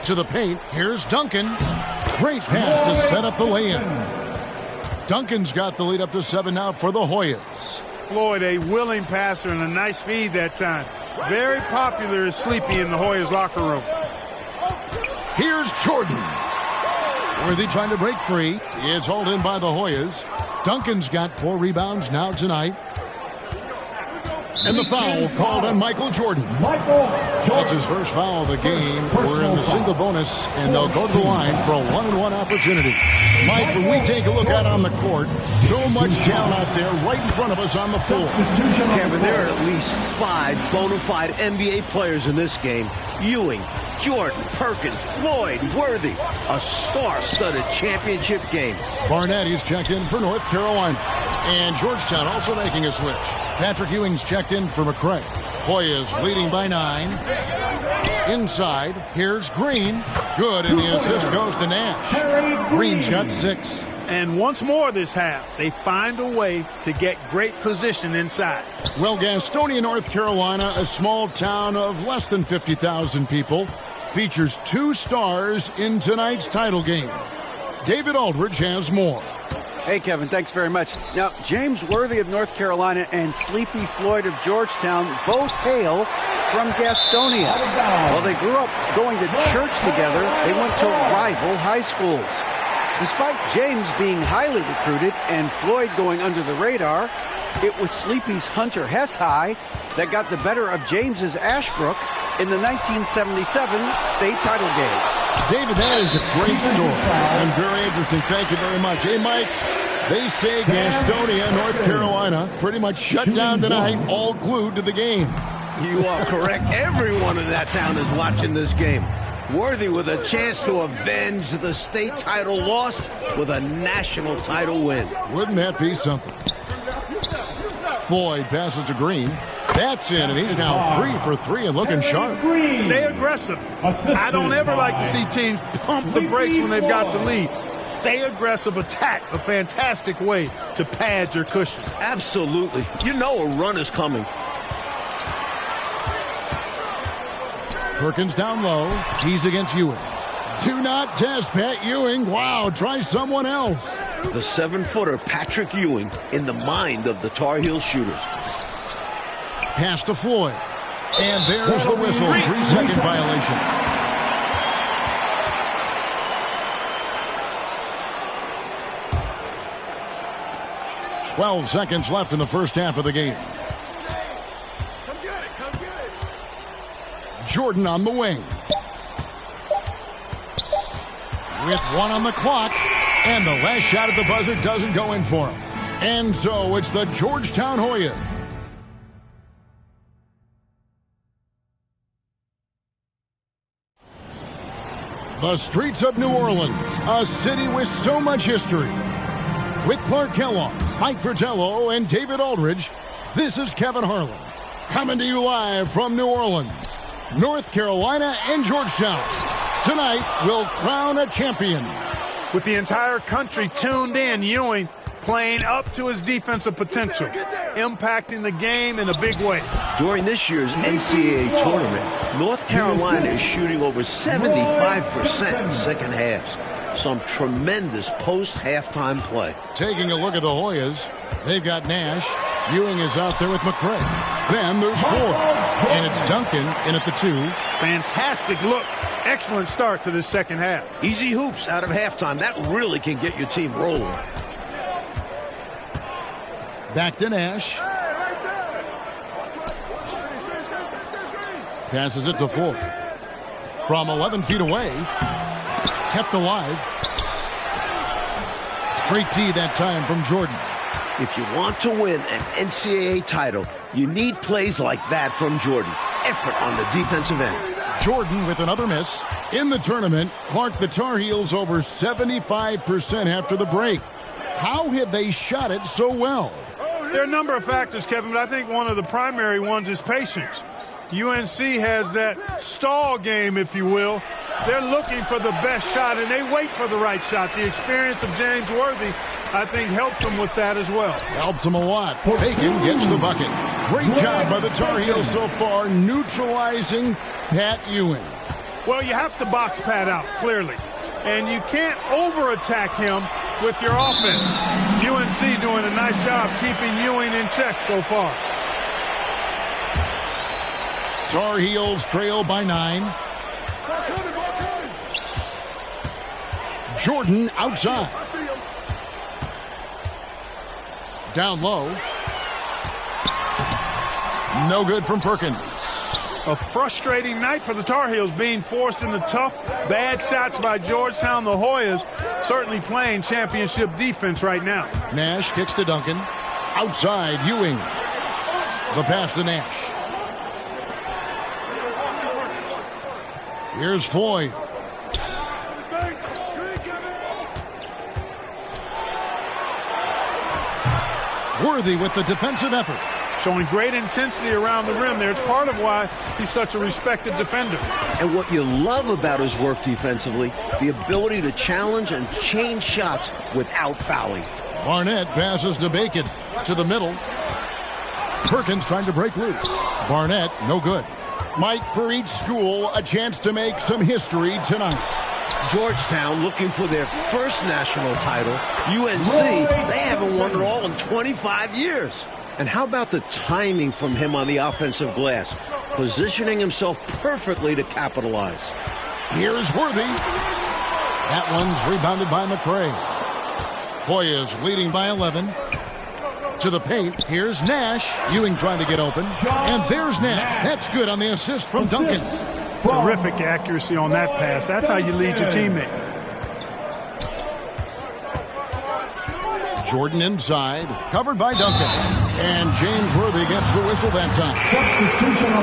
To the paint. Here's Duncan. Great pass to set up the lay-in. Duncan's got the lead up to 7 now for the Hoyas. Floyd, a willing passer and a nice feed that time. Very popular as Sleepy in the Hoyas locker room. Here's Jordan. Worthy trying to break free. It's hauled in by the Hoyas. Duncan's got 4 rebounds now tonight. And the foul called on Michael Jordan. That's his first foul of the game. We're in the single bonus, and they'll go to the line for a 1-and-1 opportunity. Mike, when we take a look out on the court, so much talent out there right in front of us on the floor. Kevin, there are at least 5 bona fide NBA players in this game. Ewing, Jordan, Perkins, Floyd, Worthy. A star-studded championship game. Barnett is checked in for North Carolina. And Georgetown also making a switch. Patrick Ewing's checked in for McCray. Hoyas leading by 9. Inside, here's Green. Good, and the assist goes to Nash. Green's got 6. And once more this half, they find a way to get great position inside. Well, Gastonia, North Carolina, a small town of less than 50,000 people, features 2 stars in tonight's title game. David Aldridge has more. Hey, Kevin, thanks very much. Now, James Worthy of North Carolina and Sleepy Floyd of Georgetown both hail from Gastonia. While they grew up going to church together, they went to rival high schools. Despite James being highly recruited and Floyd going under the radar, it was Sleepy's Hunter Hess High that got the better of James's Ashbrook in the 1977 state title game. David, that is a great story and very interesting. Thank you very much. Hey, Mike, they say Gastonia, North Carolina, pretty much shut down tonight, all glued to the game. You are correct. Everyone in that town is watching this game. Worthy with a chance to avenge the state title lost with a national title win. Wouldn't that be something? Floyd passes to Green. That's in, and he's now 3 for 3 and looking sharp. Stay aggressive. I don't ever like to see teams pump the brakes when they've got the lead. Stay aggressive, attack, a fantastic way to pad your cushion. Absolutely. You know a run is coming. Perkins down low. He's against Ewing. Do not test Pat Ewing. Wow, try someone else. The 7-footer Patrick Ewing in the mind of the Tar Heel shooters. Pass to Floyd. And there's the whistle. 3-second violation. "12 seconds left in the first half of the game. Jordan on the wing. With 1 on the clock. And the last shot at the buzzer doesn't go in for him. And so it's the Georgetown Hoyas. The streets of New Orleans, a city with so much history. With Clark Kellogg, Mike Fratello, and David Aldridge, this is Kevin Harlan. Coming to you live from New Orleans, North Carolina, and Georgetown. Tonight, we'll crown a champion. With the entire country tuned in, Ewing playing up to his defensive potential, impacting the game in a big way. During this year's NCAA tournament, North Carolina is shooting over 75% in second halves. Some tremendous post-halftime play. Taking a look at the Hoyas, they've got Nash. Ewing is out there with McCray. Then there's Ford. And it's Duncan in at the 2. Fantastic look. Excellent start to this second half. Easy hoops out of halftime. That really can get your team rolling. Back to Nash. Passes it to Ford. From 11 feet away. Kept alive. Great D that time from Jordan. If you want to win an NCAA title, you need plays like that from Jordan. Effort on the defensive end. Jordan with another miss. In the tournament, Clark, the Tar Heels over 75% after the break. How have they shot it so well? There are a number of factors, Kevin, but I think one of the primary ones is patience. UNC has that stall game, if you will. They're looking for the best shot, and they wait for the right shot. The experience of James Worthy, I think, helps them with that as well. Helps them a lot. Bacon gets the bucket. Great job by the Tar Heels so far, neutralizing Pat Ewing. Well, you have to box Pat out, clearly. And you can't over-attack him with your offense. UNC doing a nice job keeping Ewing in check so far. Tar Heels trail by 9. Jordan outside. Down low. No good from Perkins. A frustrating night for the Tar Heels, being forced into tough, bad shots by Georgetown. The Hoyas certainly playing championship defense right now. Nash kicks to Duncan. Outside, Ewing. The pass to Nash. Here's Floyd. Worthy with the defensive effort. Showing great intensity around the rim there. It's part of why he's such a respected defender. And what you love about his work defensively, the ability to challenge and change shots without fouling. Barnett passes to Bacon to the middle. Perkins trying to break loose. Barnett, no good. Mike, for each school, a chance to make some history tonight. Georgetown looking for their first national title. UNC, they haven't won it all in 25 years. And how about the timing from him on the offensive glass? Positioning himself perfectly to capitalize. Here's Worthy. That one's rebounded by McCray. Hoyas leading by 11. To the paint, here's Nash. Ewing trying to get open. And there's Nash. That's good on the assist from Duncan. Terrific accuracy on that pass. That's how you lead your teammate. Jordan inside, covered by Duncan. And James Worthy gets the whistle that time.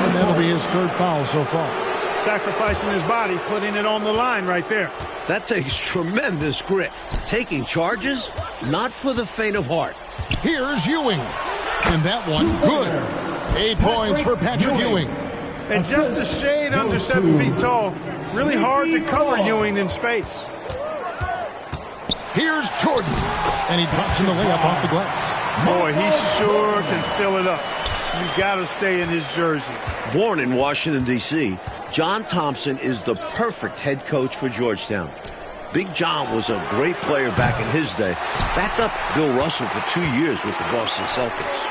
And that'll be his third foul so far. Sacrificing his body, putting it on the line right there. That takes tremendous grit. Taking charges, not for the faint of heart. Here's Ewing. And that one, good. 8 points for Patrick Ewing. And just a shade under 7 feet tall. Really hard to cover Ewing in space. Here's Jordan. And he drops in the layup off the glass. Boy, he sure can fill it up. You've got to stay in his jersey. Born in Washington, D.C., John Thompson is the perfect head coach for Georgetown. Big John was a great player back in his day. Backed up Bill Russell for 2 years with the Boston Celtics.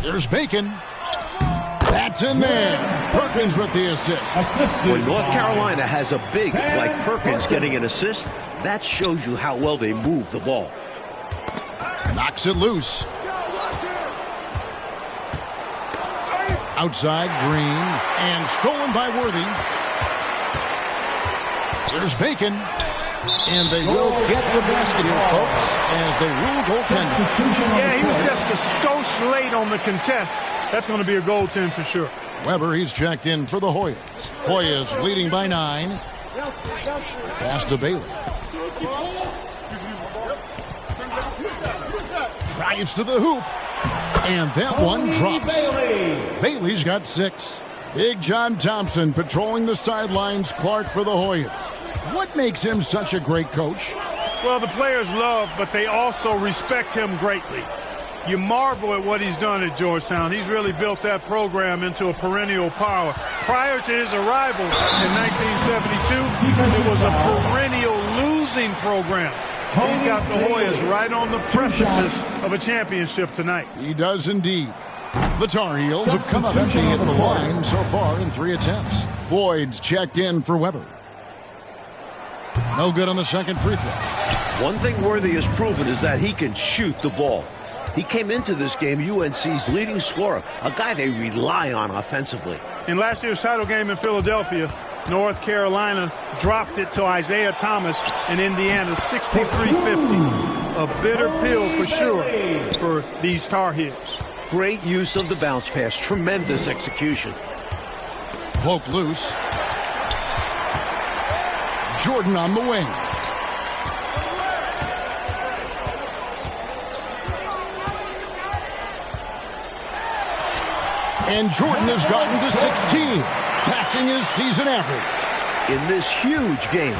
Here's Bacon. That's in there. Perkins with the assist. When North Carolina has a big like Perkins getting an assist, that shows you how well they move the ball. Knocks it loose. Outside, Green. And stolen by Worthy. There's Bacon. And they will get the basket here, folks, as they rule goaltending. Yeah, he was just a skosh late on the contest. That's going to be a goaltend for sure. Weber, he's checked in for the Hoyas. Hoyas leading by 9. Pass to Bailey. Drives to the hoop. And that one drops. Bailey's got 6. Big John Thompson patrolling the sidelines. Clark for the Hoyas. What makes him such a great coach? Well, the players love, but they also respect him greatly. You marvel at what he's done at Georgetown. He's really built that program into a perennial power. Prior to his arrival in 1972, it was a perennial losing program. He's got the Hoyas right on the precipice of a championship tonight. He does indeed. The Tar Heels have come up empty at the line so far in 3 attempts. Floyd's checked in for Weber. No good on the second free throw. One thing Worthy has proven is that he can shoot the ball. He came into this game UNC's leading scorer, a guy they rely on offensively. In last year's title game in Philadelphia, North Carolina dropped it to Isaiah Thomas in Indiana, 63-50. A bitter pill for sure for these Tar Heels. Great use of the bounce pass, tremendous execution. Poke loose. Jordan on the wing. And Jordan has gotten to 16, passing his season average. In this huge game,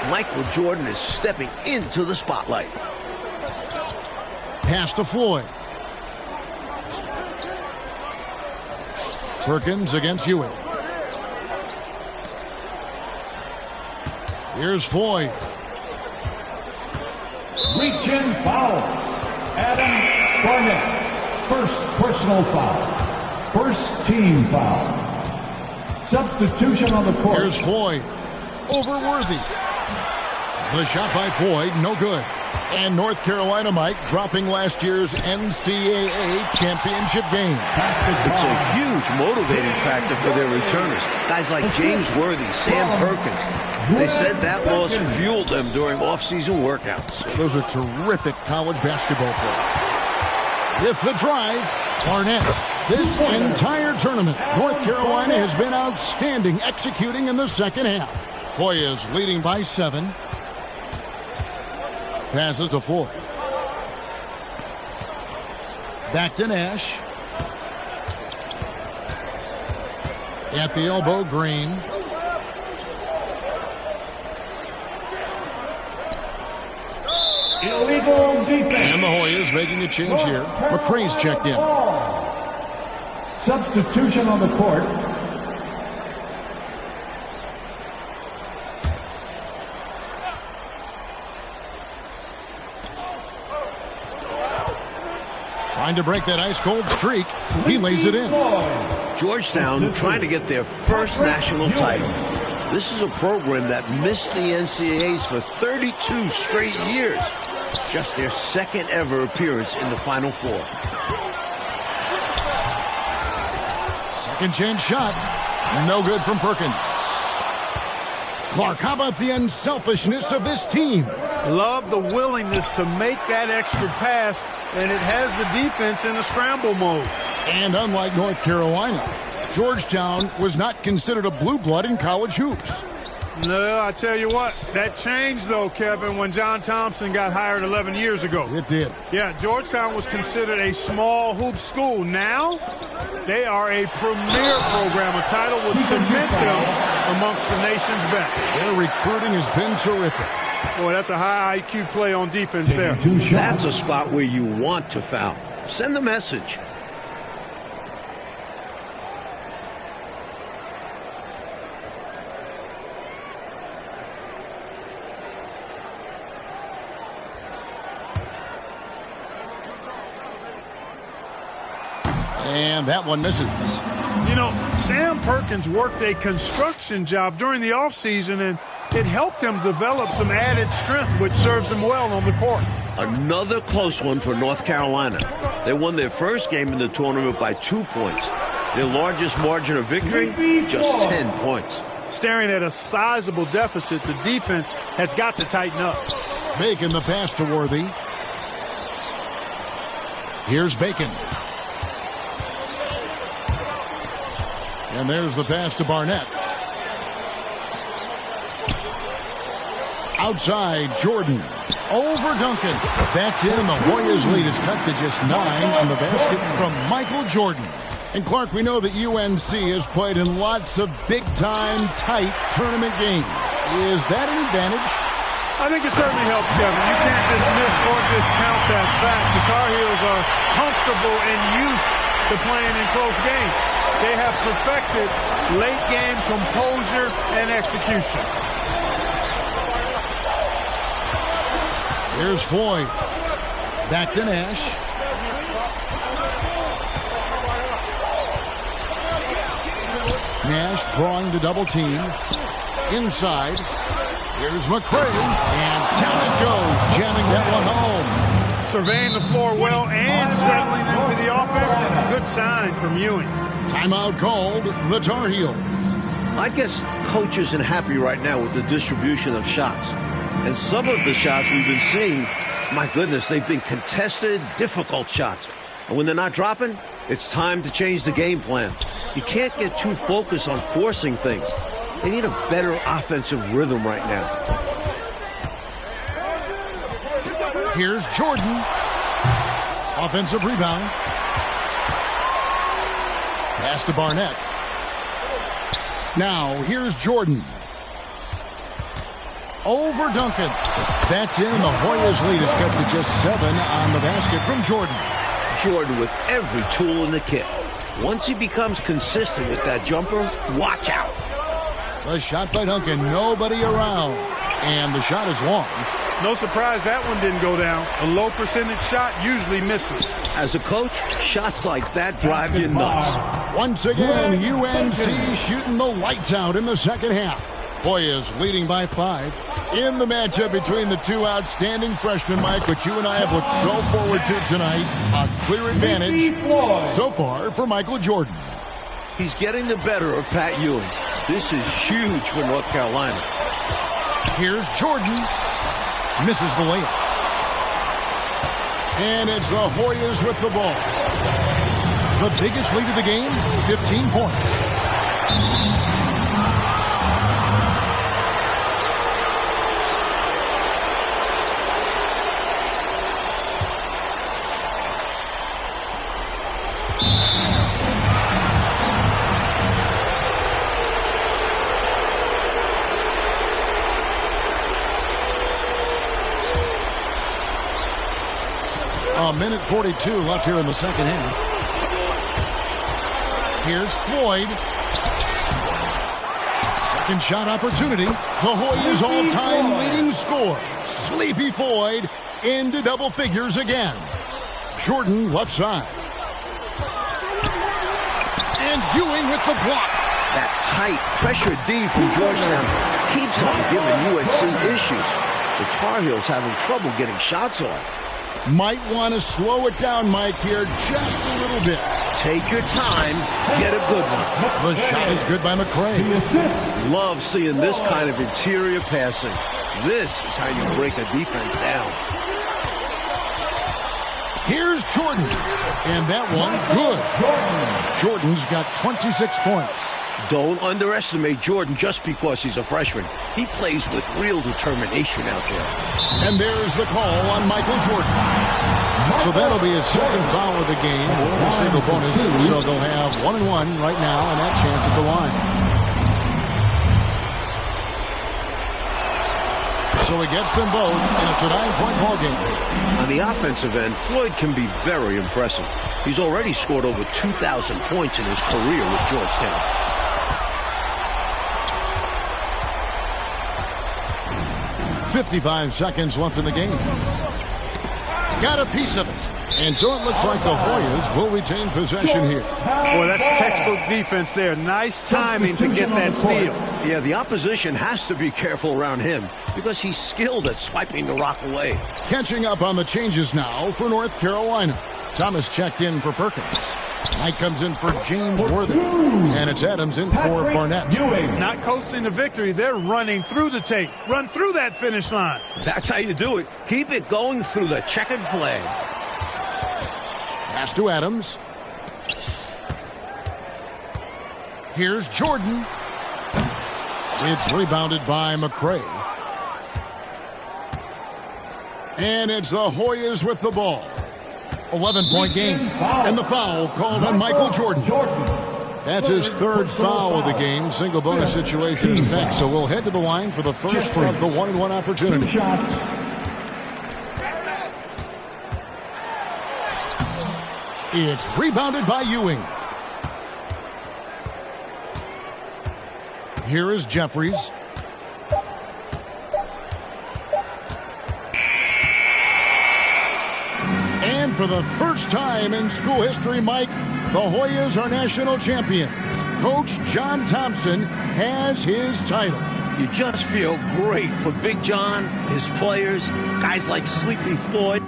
Michael Jordan is stepping into the spotlight. Pass to Floyd. Perkins against Ewing. Here's Floyd. Reach in foul. Adam Barnett. First personal foul. First team foul. Substitution on the court. Here's Floyd. Over Worthy. The shot by Floyd, no good. And North Carolina, Mike, dropping last year's NCAA championship game. It's a huge motivating factor for their returners. Guys like James Worthy, Sam Perkins. They said that loss fueled them during off-season workouts. Those are terrific college basketball players. With the drive, Barnett. This entire tournament, North Carolina has been outstanding executing in the second half. Hoyas leading by 7. Passes to Floyd. Back to Nash. At the elbow, Green. Illegal defense. And the Hoyas making a change here. McCrae's checked in. Substitution on the court. Trying to break that ice-cold streak. He lays it in. Georgetown trying to get their first national title. This is a program that missed the NCAAs for 32 straight years. Just their second ever appearance in the Final Four. Second chance shot. No good from Perkins. Clark, how about the unselfishness of this team? Love the willingness to make that extra pass, and it has the defense in a scramble mode. And unlike North Carolina, Georgetown was not considered a blue blood in college hoops. No, I tell you what, that changed, though, Kevin, when John Thompson got hired 11 years ago. It did. Yeah, Georgetown was considered a small hoop school. Now, they are a premier program. A title would cement them amongst the nation's best. Their recruiting has been terrific. Boy, that's a high IQ play on defense there. That's a spot where you want to foul. Send the message. And that one misses. You know, Sam Perkins worked a construction job during the offseason, and it helped him develop some added strength, which serves him well on the court. Another close one for North Carolina. They won their first game in the tournament by 2 points. Their largest margin of victory, just 10 points. Staring at a sizable deficit, the defense has got to tighten up. Bacon the pass to Worthy. Here's Bacon. And there's the pass to Barnett. Outside, Jordan. Over Duncan. That's in. The Hoyas' lead is cut to just 9 on the basket from Michael Jordan. And Clark, we know that UNC has played in lots of big-time, tight tournament games. Is that an advantage? I think it certainly helps, Kevin. You can't dismiss or discount that fact. The Tar Heels are comfortable and used to playing in close games. They have perfected late-game composure and execution. Here's Floyd. Back to Nash. Nash drawing the double team. Inside. Here's McCray. And down it goes. Jamming that one home. Surveying the floor well and settling into the offense. Good sign from Ewing. Timeout called, the Tar Heels. I guess coach isn't happy right now with the distribution of shots. And some of the shots we've been seeing, my goodness, they've been contested, difficult shots. And when they're not dropping, it's time to change the game plan. You can't get too focused on forcing things. They need a better offensive rhythm right now. Here's Jordan. Offensive rebound. Pass to Barnett. Now, here's Jordan. Over Duncan. That's in. The Hoyas' lead is cut to just 7 on the basket from Jordan. Jordan with every tool in the kit. Once he becomes consistent with that jumper, watch out. The shot by Duncan. Nobody around. And the shot is long. No surprise that one didn't go down. A low percentage shot usually misses. As a coach, shots like that drive you nuts. Once again, UNC shooting the lights out in the second half. Hoyas leading by 5 in the matchup between the two outstanding freshmen, Mike, which you and I have looked so forward to tonight. A clear advantage so far for Michael Jordan. He's getting the better of Pat Ewing. This is huge for North Carolina. Here's Jordan. Misses the layup. And it's the Hoyas with the ball. The biggest lead of the game, 15 points. A minute 42 left here in the second half. Here's Floyd. Second shot opportunity. The Hoyas' all-time leading scorer. Sleepy Floyd into double figures again. Jordan left side. And Ewing with the block. That tight pressure D from Georgetown keeps on giving UNC issues. The Tar Heels having trouble getting shots off. Might want to slow it down, Mike, here just a little bit. Take your time, get a good one. The shot is good by McCray. Love seeing this kind of interior passing. This is how you break a defense down. Here's Jordan. And that one, good. Jordan's got 26 points. Don't underestimate Jordan just because he's a freshman. He plays with real determination out there. And there's the call on Michael Jordan. So that'll be his second foul of the game, a single bonus. So they'll have 1-1 right now and that chance at the line. So he gets them both, and it's a 9-point ball game. On the offensive end, Floyd can be very impressive. He's already scored over 2,000 points in his career with Georgetown. .55 seconds left in the game. Got a piece of it. And so it looks like the Hoyas will retain possession here. Boy, that's textbook defense there. Nice timing to get that steal. Yeah, the opposition has to be careful around him because he's skilled at swiping the rock away. Catching up on the changes now for North Carolina. Thomas checked in for Perkins. Knight comes in for James Worthy. And it's Adams in for Barnett. Not coasting to victory. They're running through the tape. Run through that finish line. That's how you do it. Keep it going through the checkered flag. Pass to Adams. Here's Jordan. It's rebounded by McCray. And it's the Hoyas with the ball. 11-point game. And the foul called on Michael Jordan. That's his third foul of the game. Single bonus situation in effect. So we'll head to the line for the first of the 1-and-1 opportunity. It's rebounded by Ewing. Here is Jeffries. And for the first time in school history, Mike, the Hoyas are national champions. Coach John Thompson has his title. You just feel great for Big John, his players, guys like Sleepy Floyd.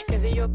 Cause of your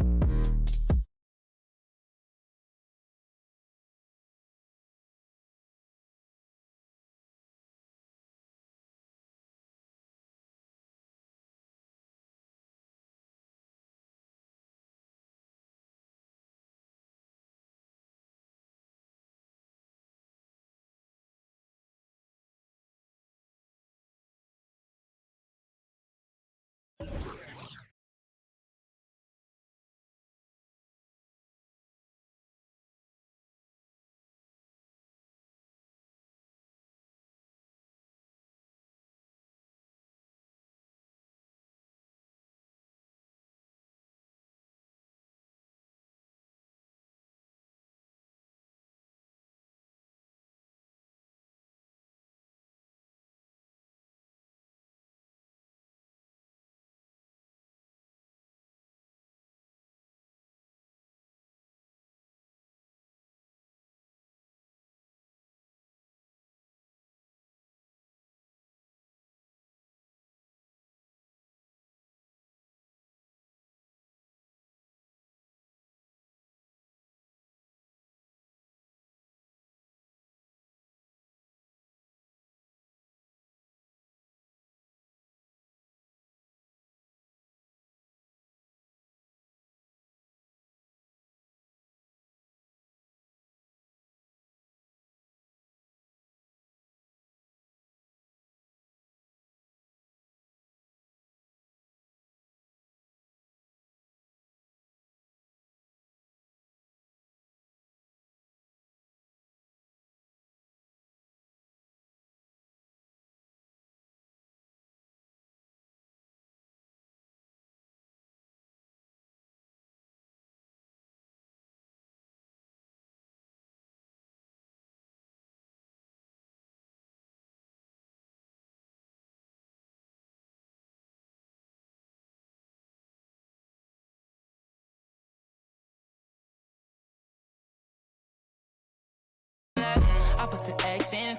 I put the X in.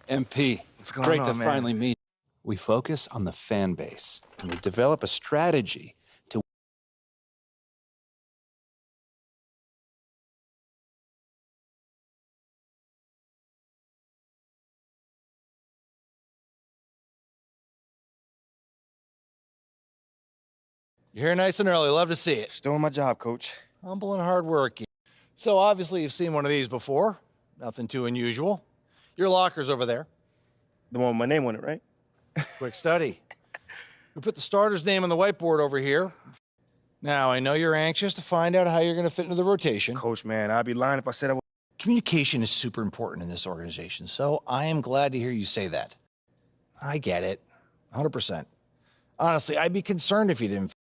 MP, What's going great on, to man? finally meet. We focus on the fan base, and we develop a strategy to. You're here nice and early. Love to see it. Just doing my job, Coach. Humble and hard work. So obviously you've seen one of these before. Nothing too unusual. Your locker's over there. The one with my name on it, right? Quick study. We put the starter's name on the whiteboard over here. Now, I know you're anxious to find out how you're going to fit into the rotation. Coach, man, I'd be lying if I said I was. Communication is super important in this organization, so I am glad to hear you say that. I get it. 100%. Honestly, I'd be concerned if you didn't.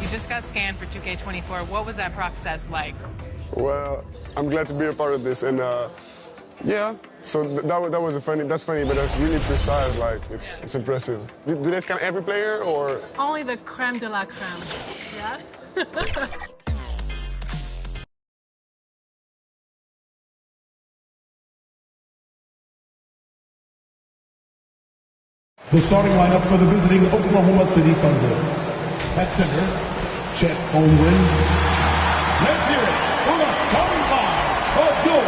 You just got scanned for 2K24. What was that process like? Well, I'm glad to be a part of this, and yeah. So that was that's funny, but that's really precise. Like it's impressive. Do they scan every player or? Only the creme de la creme. Yeah. The starting lineup for the visiting Oklahoma City Thunder. At center, Chet Holmgren. Let's hear it for the starting five of your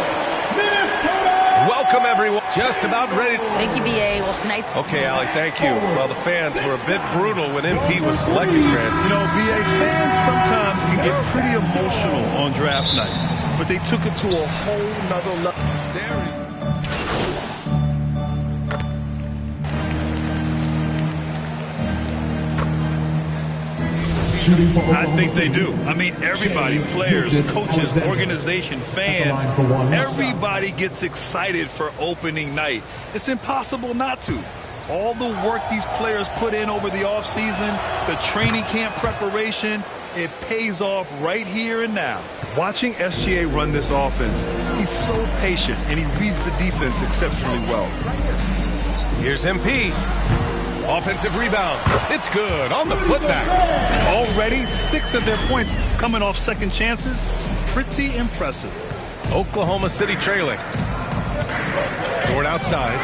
Minnesota! Welcome, everyone. Just about ready. Thank you, BA. Well, tonight. Okay, Allie, thank you. Well, the fans were a bit brutal when MP was selected, Grant. You know, BA, fans sometimes can get pretty emotional on draft night, but they took it to a whole nother level. There is. I think they do. I mean, everybody, players, coaches, organization, fans, everybody gets excited for opening night. It's impossible not to. All the work these players put in over the offseason, the training camp preparation, it pays off right here and now. Watching SGA run this offense, he's so patient and he reads the defense exceptionally well. Here's MP. Offensive rebound. It's good on the putback. Already 6 of their points coming off second chances. Pretty impressive. Oklahoma City trailing. Dort outside.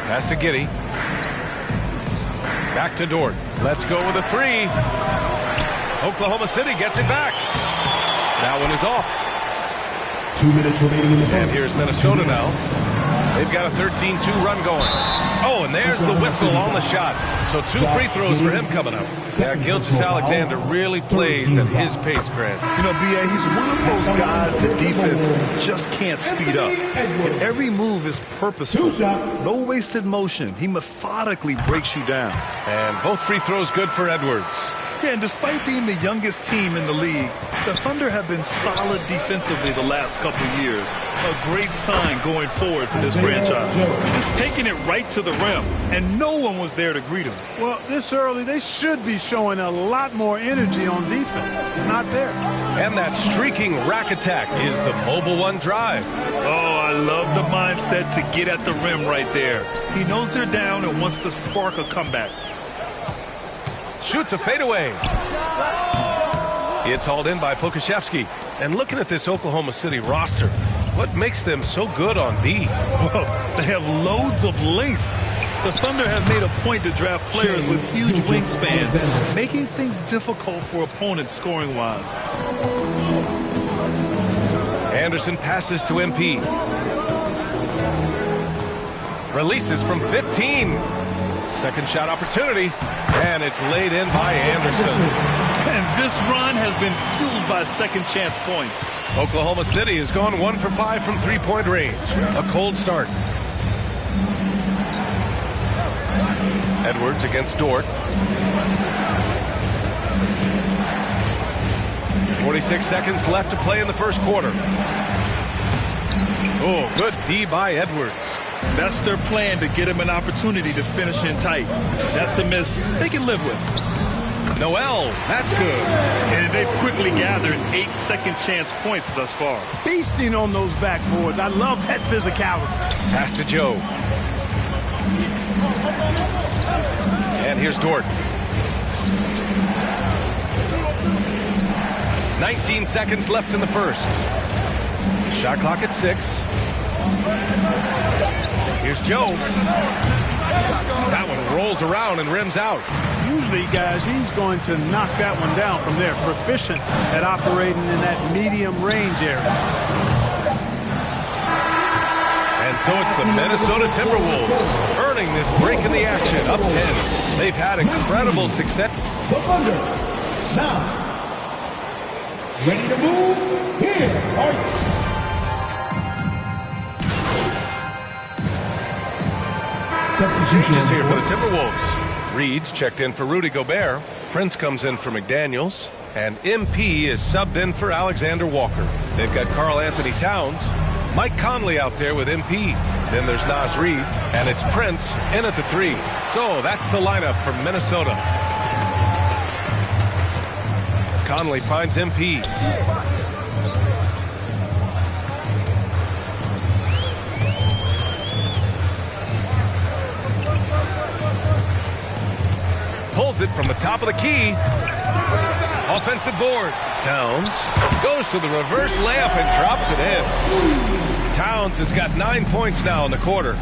Pass to Giddey. Back to Dort. Let's go with a three. Oklahoma City gets it back. That one is off. 2 minutes remaining in the first. And here's Minnesota now. They've got a 13-2 run going. Oh, and there's the whistle on the shot. So 2 free throws for him coming up. Yeah, Gilgeous-Alexander really plays at his pace, Grant. You know, B.A., he's one of those guys the defense just can't speed up. And every move is purposeful. No wasted motion. He methodically breaks you down. And both free throws good for Edwards. Yeah, and despite being the youngest team in the league, the Thunder have been solid defensively the last couple of years. A great sign going forward for this franchise. Just taking it right to the rim, and no one was there to greet him. Well, this early, they should be showing a lot more energy on defense. It's not there. And that streaking rack attack is the Mobile One drive. Oh, I love the mindset to get at the rim right there. He knows they're down and wants to spark a comeback. Shoots a fadeaway. It's hauled in by Pokashevsky. And looking at this Oklahoma City roster, what makes them so good on D? Well, they have loads of length. The Thunder have made a point to draft players with huge wingspans, making things difficult for opponents scoring-wise. Anderson passes to MP. Releases from 15. Second shot opportunity, and it's laid in by Anderson. And this run has been fueled by second chance points. Oklahoma City has gone 1 for 5 from three-point range. A cold start. Edwards against Dort. 46 seconds left to play in the first quarter. Oh, good D by Edwards. That's their plan, to get him an opportunity to finish in tight. That's a miss they can live with. Noel, that's good. And they've quickly gathered 8 second chance points thus far. Feasting on those backboards. I love that physicality. Pass to Joe. And here's Dort. 19 seconds left in the first. Shot clock at 6. Here's Joe. That one rolls around and rims out. Usually, guys, he's going to knock that one down from there. Proficient at operating in that medium range area. And so it's the Minnesota Timberwolves earning this break in the action, up 10. They've had incredible success. The Thunder. Now, ready to move? Here are Changes here for the Timberwolves. Reed's checked in for Rudy Gobert. Prince comes in for McDaniels. And MP is subbed in for Alexander Walker. They've got Karl Anthony Towns. Mike Conley out there with MP. Then there's Naz Reid. And it's Prince in at the 3. So that's the lineup for Minnesota. Conley finds MP. Pulls it from the top of the key. Offensive board. Towns goes to the reverse layup and drops it in. Towns has got 9 points now in the quarter.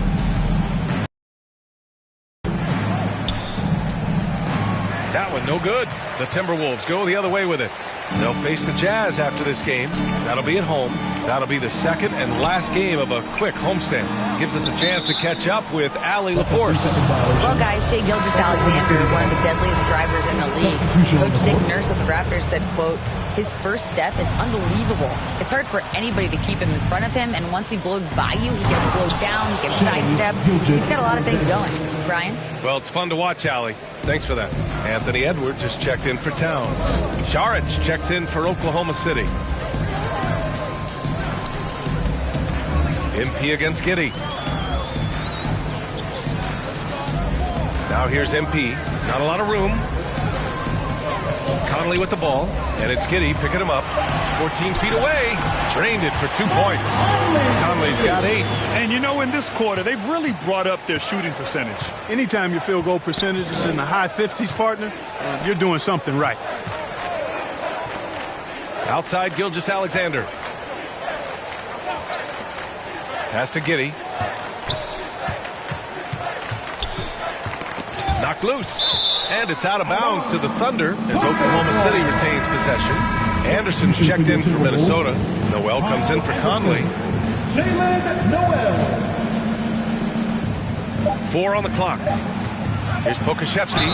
That one no good. The Timberwolves go the other way with it. They'll face the Jazz after this game. That'll be at home. That'll be the second and last game of a quick homestand. Gives us a chance to catch up with Allie LaForce. Well, guys, Shai Gilgeous-Alexander, one of the deadliest drivers in the league. Coach Nick Nurse of the Raptors said, quote, his first step is unbelievable. It's hard for anybody to keep him in front of him, and once he blows by you, he can slow down, he can sidestep. He's got a lot of things going. Brian? Well, it's fun to watch, Allie. Thanks for that. Anthony Edwards has checked in for Towns. Saric checks in for Oklahoma City. MP against Giddey. Now here's MP. Not a lot of room. Conley with the ball. And it's Giddey picking him up. 14 feet away. Drained it for 2 points. Conley's got 8. And you know, in this quarter, they've really brought up their shooting percentage. Anytime your field goal percentage is in the high 50s, partner, you're doing something right. Outside Gilgeous-Alexander. Pass to Giddey. Knocked loose. And it's out of bounds to the Thunder as Oklahoma City retains possession. Anderson's checked in for Minnesota. Noel comes in for Conley. Jalen Noel. 4 on the clock. Here's Pokashevsky.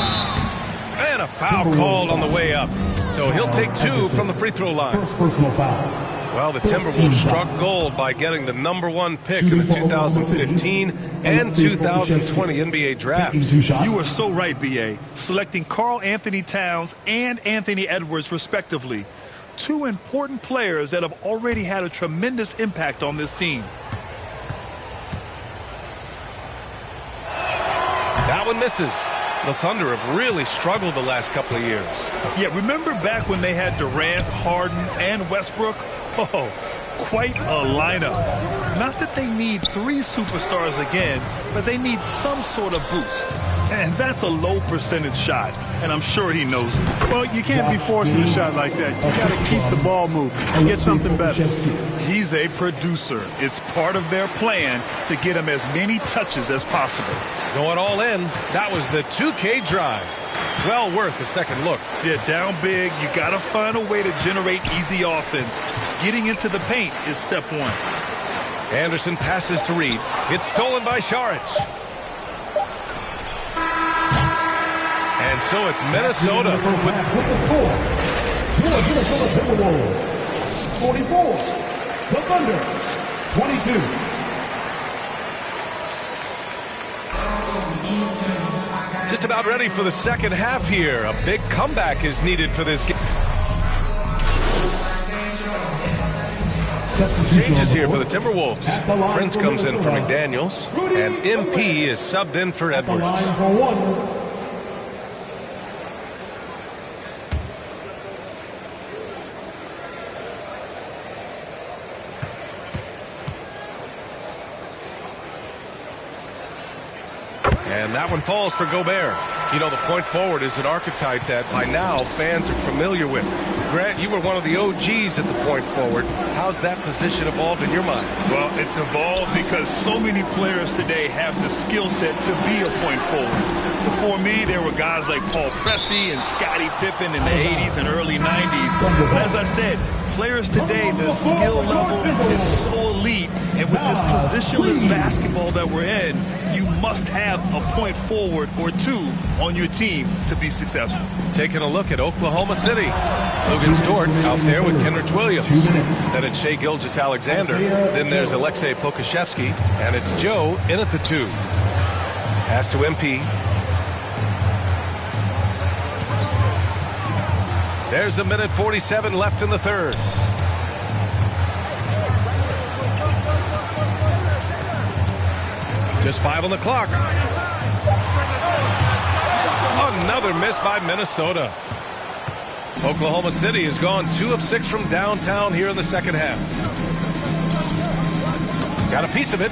And a foul called on the way up. So he'll take 2 from the free throw line. First personal foul. Well, the Timberwolves struck gold by getting the #1 pick in the 2015 and 2020 NBA draft. You are so right, B.A. Selecting Karl Anthony Towns and Anthony Edwards, respectively. 2 important players that have already had a tremendous impact on this team. That one misses. The Thunder have really struggled the last couple of years. Yeah, remember back when they had Durant, Harden, and Westbrook? Oh, quite a lineup. Not that they need 3 superstars again, but they need some sort of boost. And that's a low percentage shot, and I'm sure he knows it. Well, you can't be forcing a shot like that. You got to keep the ball moving and get something better. He's a producer. It's part of their plan to get him as many touches as possible. Going all in, that was the 2K drive. Well worth a second look. Yeah, down big, you got to find a way to generate easy offense. Getting into the paint is step 1. Anderson passes to Reed. It's stolen by Saric. And so it's Minnesota with the score. Your Minnesota Timberwolves 44. The Thunder 22. just about ready for the second half here. A big comeback is needed for this game. Changes here for the Timberwolves. Prince comes in for McDaniels, and MP is subbed in for Edwards. And that one falls for Gobert. You know, the point forward is an archetype that by now fans are familiar with. Grant, you were one of the OGs at the point forward. How's that position evolved in your mind? Well, it's evolved because so many players today have the skill set to be a point forward. Before me, there were guys like Paul Pressey and Scottie Pippen in the 80s and early 90s. But as I said, players today, the skill level is so elite, and with this positionless basketball that we're in, you must have a point forward or two on your team to be successful. Taking a look at Oklahoma City. Luguentz Dort out there with Kenrich Williams. Then it's Shai Gilgeous-Alexander. Then there's Alexei Pokusevski, and it's Joe in at the 2. Pass to MP. There's 1:47 left in the third. Just 5 on the clock. Another miss by Minnesota. Oklahoma City has gone 2 of 6 from downtown here in the second half. Got a piece of it.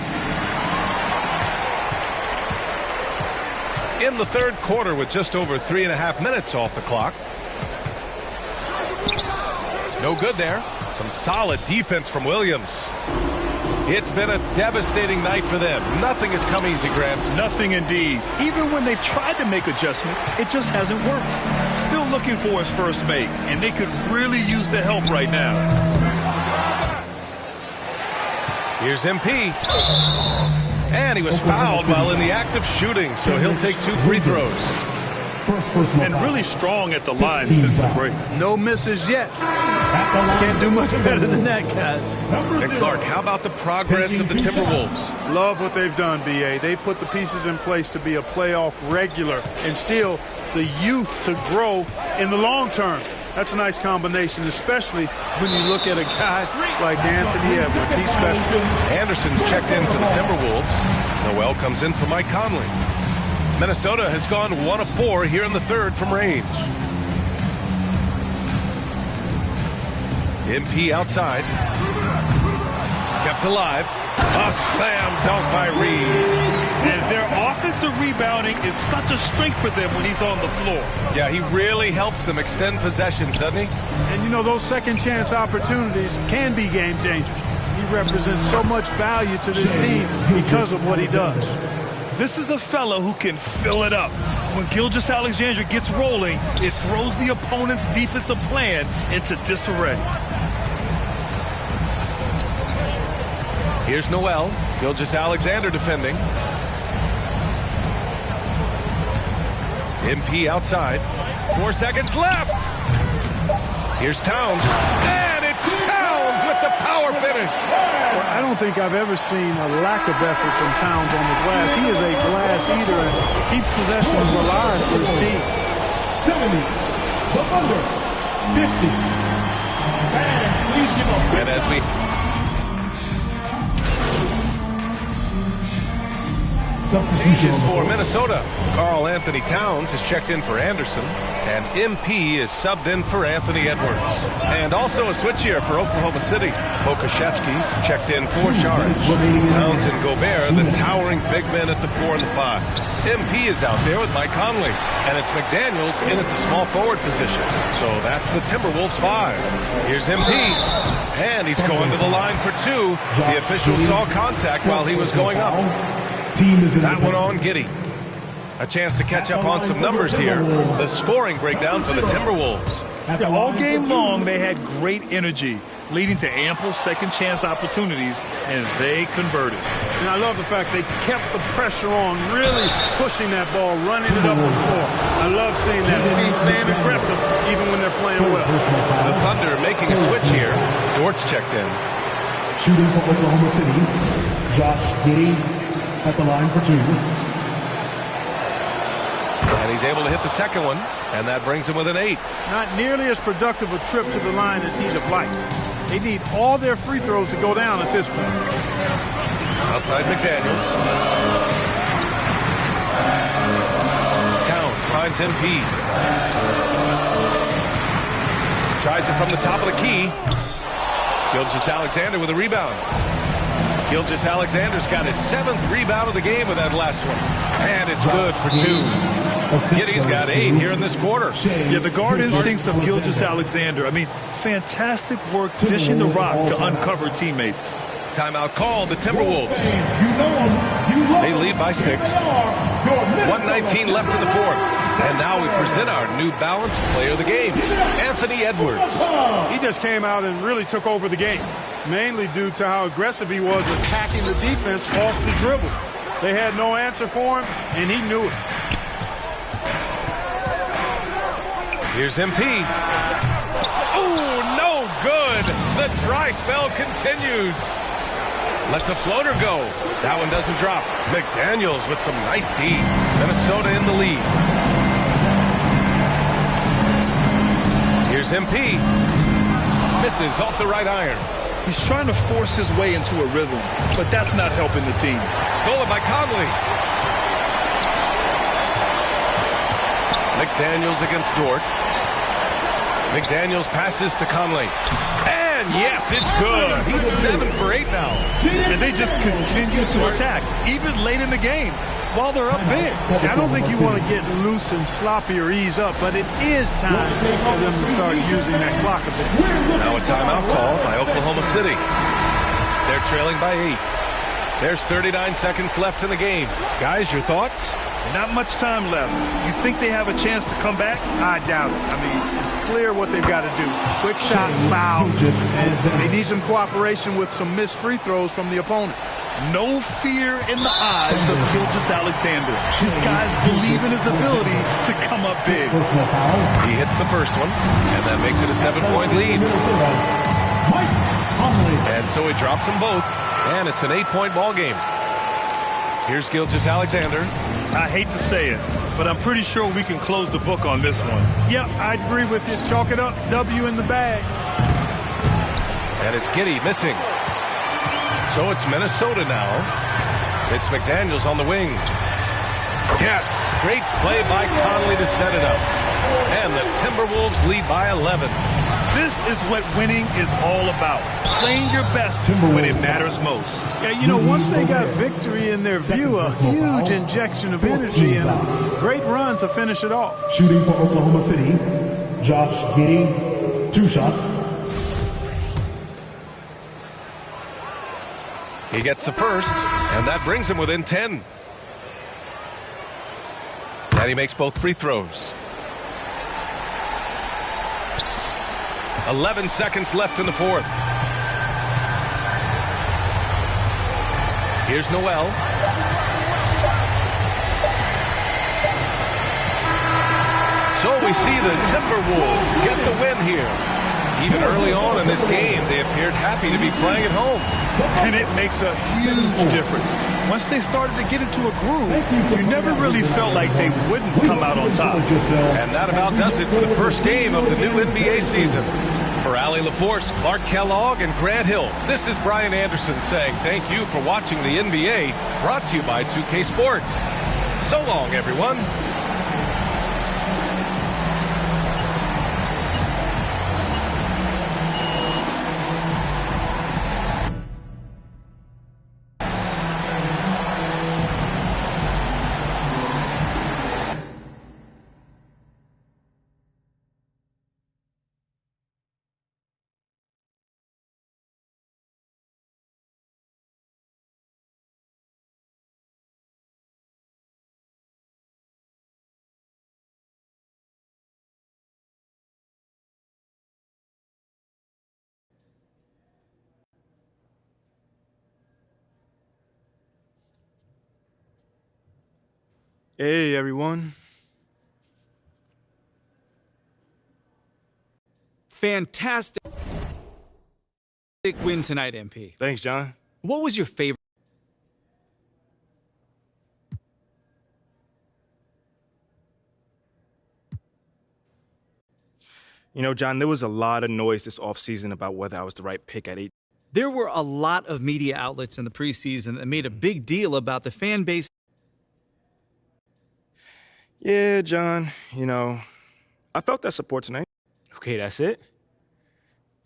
In the third quarter with just over 3.5 minutes off the clock. No good there. Some solid defense from Williams. It's been a devastating night for them. Nothing has come easy, Grant. Nothing indeed. Even when they've tried to make adjustments, it just hasn't worked. Still looking for his first make, and they could really use the help right now. Here's MP. And he was fouled while in the act of shooting, so he'll take 2 free throws. And really strong at the line since the break. No misses yet. Can't do much better than that, guys. And Clark, how about the progress of the Timberwolves? Love what they've done, B.A. They've put the pieces in place to be a playoff regular and still the youth to grow in the long term. That's a nice combination, especially when you look at a guy like Anthony Edwards. He's special. Anderson's checked in for the Timberwolves. Noel comes in for Mike Conley. Minnesota has gone 1 of 4 here in the third from range. MP outside. Kept alive. A slam dunk by Reed. And their offensive rebounding is such a strength for them when he's on the floor. Yeah, he really helps them extend possessions, doesn't he? And you know, those second chance opportunities can be game changers. He represents so much value to this team because of what he does. This is a fellow who can fill it up. When Gilgeous-Alexander gets rolling, it throws the opponent's defensive plan into disarray. Here's Noel. Gilgeous-Alexander defending. MP outside. 4 seconds left. Here's Towns. And it's Towns with the power finish. Well, I don't think I've ever seen a lack of effort from Towns on the glass. He is a glass eater and keeps possessions alive for his team. 70, the Thunder, 50. And as we... Changes for Minnesota. Karl Anthony Towns has checked in for Anderson, and MP is subbed in for Anthony Edwards. And also a switch here for Oklahoma City. Pokusevski's checked in for Saric. Towns and Gobert, the towering big men at the 4 and the 5. MP is out there with Mike Conley, and it's McDaniels in at the small forward position. So that's the Timberwolves 5. Here's MP, and he's going to the line for 2. The official saw contact while he was going up. That one on Giddey. A chance to catch up on some numbers here. The scoring breakdown for the Timberwolves. All game long, they had great energy, leading to ample second chance opportunities, and they converted. And I love the fact they kept the pressure on, really pushing that ball, running it up the floor. I love seeing that team staying aggressive even when they're playing well. The Thunder making a switch here. Dort's checked in. Shooting for Oklahoma City, Josh Giddey at the line for 2. And he's able to hit the second one, and that brings him with an 8. Not nearly as productive a trip to the line as he'd have liked. They need all their free throws to go down at this point. Outside McDaniels. Towns finds MP. Tries it from the top of the key. Gilgeous-Alexander with a rebound. Gilgeous-Alexander's got his 7th rebound of the game with that last one. And it's good for 2. Giddy's got 8 here in this quarter. Yeah, the guard instincts of Gilgeous-Alexander. I mean, fantastic work dishing the rock to uncover teammates. Timeout called the Timberwolves. They lead by 6. 1:19 left in the 4th. And now we present our New Balance player of the game, Anthony Edwards. He just came out and really took over the game, mainly due to how aggressive he was attacking the defense off the dribble. They had no answer for him, and he knew it. Here's MP. Oh, no good. The dry spell continues. Lets a floater go. That one doesn't drop. McDaniels with some nice D. Minnesota in the lead. Here's MP. Misses off the right iron. He's trying to force his way into a rhythm, but that's not helping the team. Stolen by Conley. McDaniels against Dort. McDaniels passes to Conley. And yes, it's good. He's 7 for 8 now. And they just continue to attack, even late in the game, while they're up big. I don't think you want to get loose and sloppy or ease up, but it is time for them to start using that clock a bit. Now a timeout call by Oklahoma City. They're trailing by 8. There's 39 seconds left in the game. Guys, your thoughts? Not much time left. You think they have a chance to come back? I doubt it. I mean, it's clear what they've got to do. Quick shot, foul, and they need some cooperation with some missed free throws from the opponent. No fear in the eyes of Gilgeous-Alexander. This guy's believe in his ability to come up big. He hits the first one, and that makes it a 7-point lead. And so he drops them both, and it's an 8-point ball game. Here's Gilgeous-Alexander. I hate to say it, but I'm pretty sure we can close the book on this one. Yep, I agree with you. Chalk it up. W in the bag. And it's Giddey missing. So it's Minnesota now. It's McDaniels on the wing. Yes, great play by Conley to set it up. And the Timberwolves lead by 11. This is what winning is all about. Playing your best when it matters most. Yeah, you know, once they got victory in their view, a huge injection of energy and a great run to finish it off. Shooting for Oklahoma City, Josh Giddey, 2 shots. He gets the first, and that brings him within 10. And he makes both free throws. 11 seconds left in the 4th. Here's Noel. So we see the Timberwolves get the win here. Even early on in this game, they appeared happy to be playing at home. And it makes a huge difference. Once they started to get into a groove, you never really felt like they wouldn't come out on top. And that about does it for the first game of the new NBA season. For Allie LaForce, Clark Kellogg, and Grant Hill, this is Brian Anderson saying thank you for watching the NBA, brought to you by 2K Sports. So long, everyone. Hey, everyone. Fantastic win tonight, MP. Thanks, John. What was your favorite? You know, John, there was a lot of noise this offseason about whether I was the right pick at 8. There were a lot of media outlets in the preseason that made a big deal about the fan base. Yeah, John, you know, I felt that support tonight. Okay, that's it.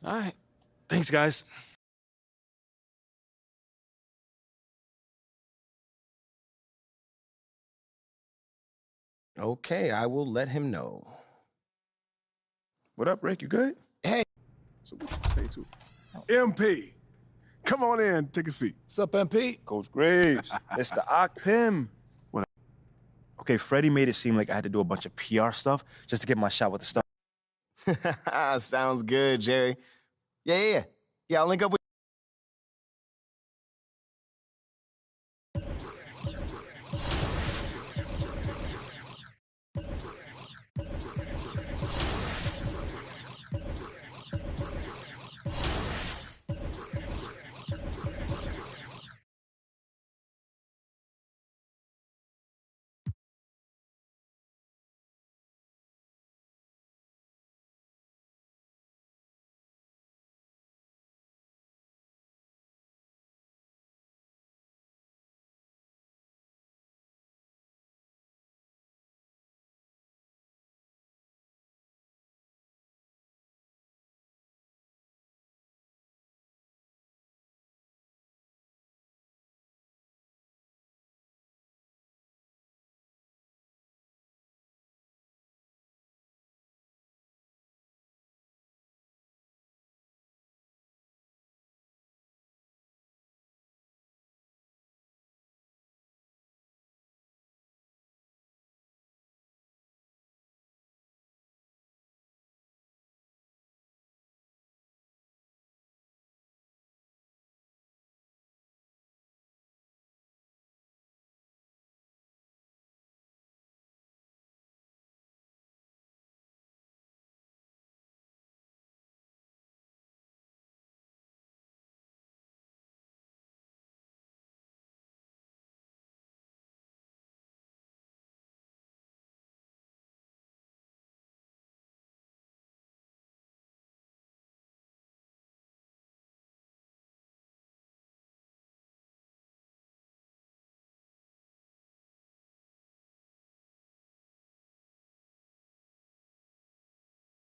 All right. Thanks, guys. Okay, I will let him know. What up, Rick? You good? Hey. So what you say too? MP, come on in, take a seat. What's up, MP? Coach Graves. It's the Pim. What up? Okay, Freddie made it seem like I had to do a bunch of PR stuff just to get my shot with the stuff. Sounds good, Jerry. Yeah, I'll link up with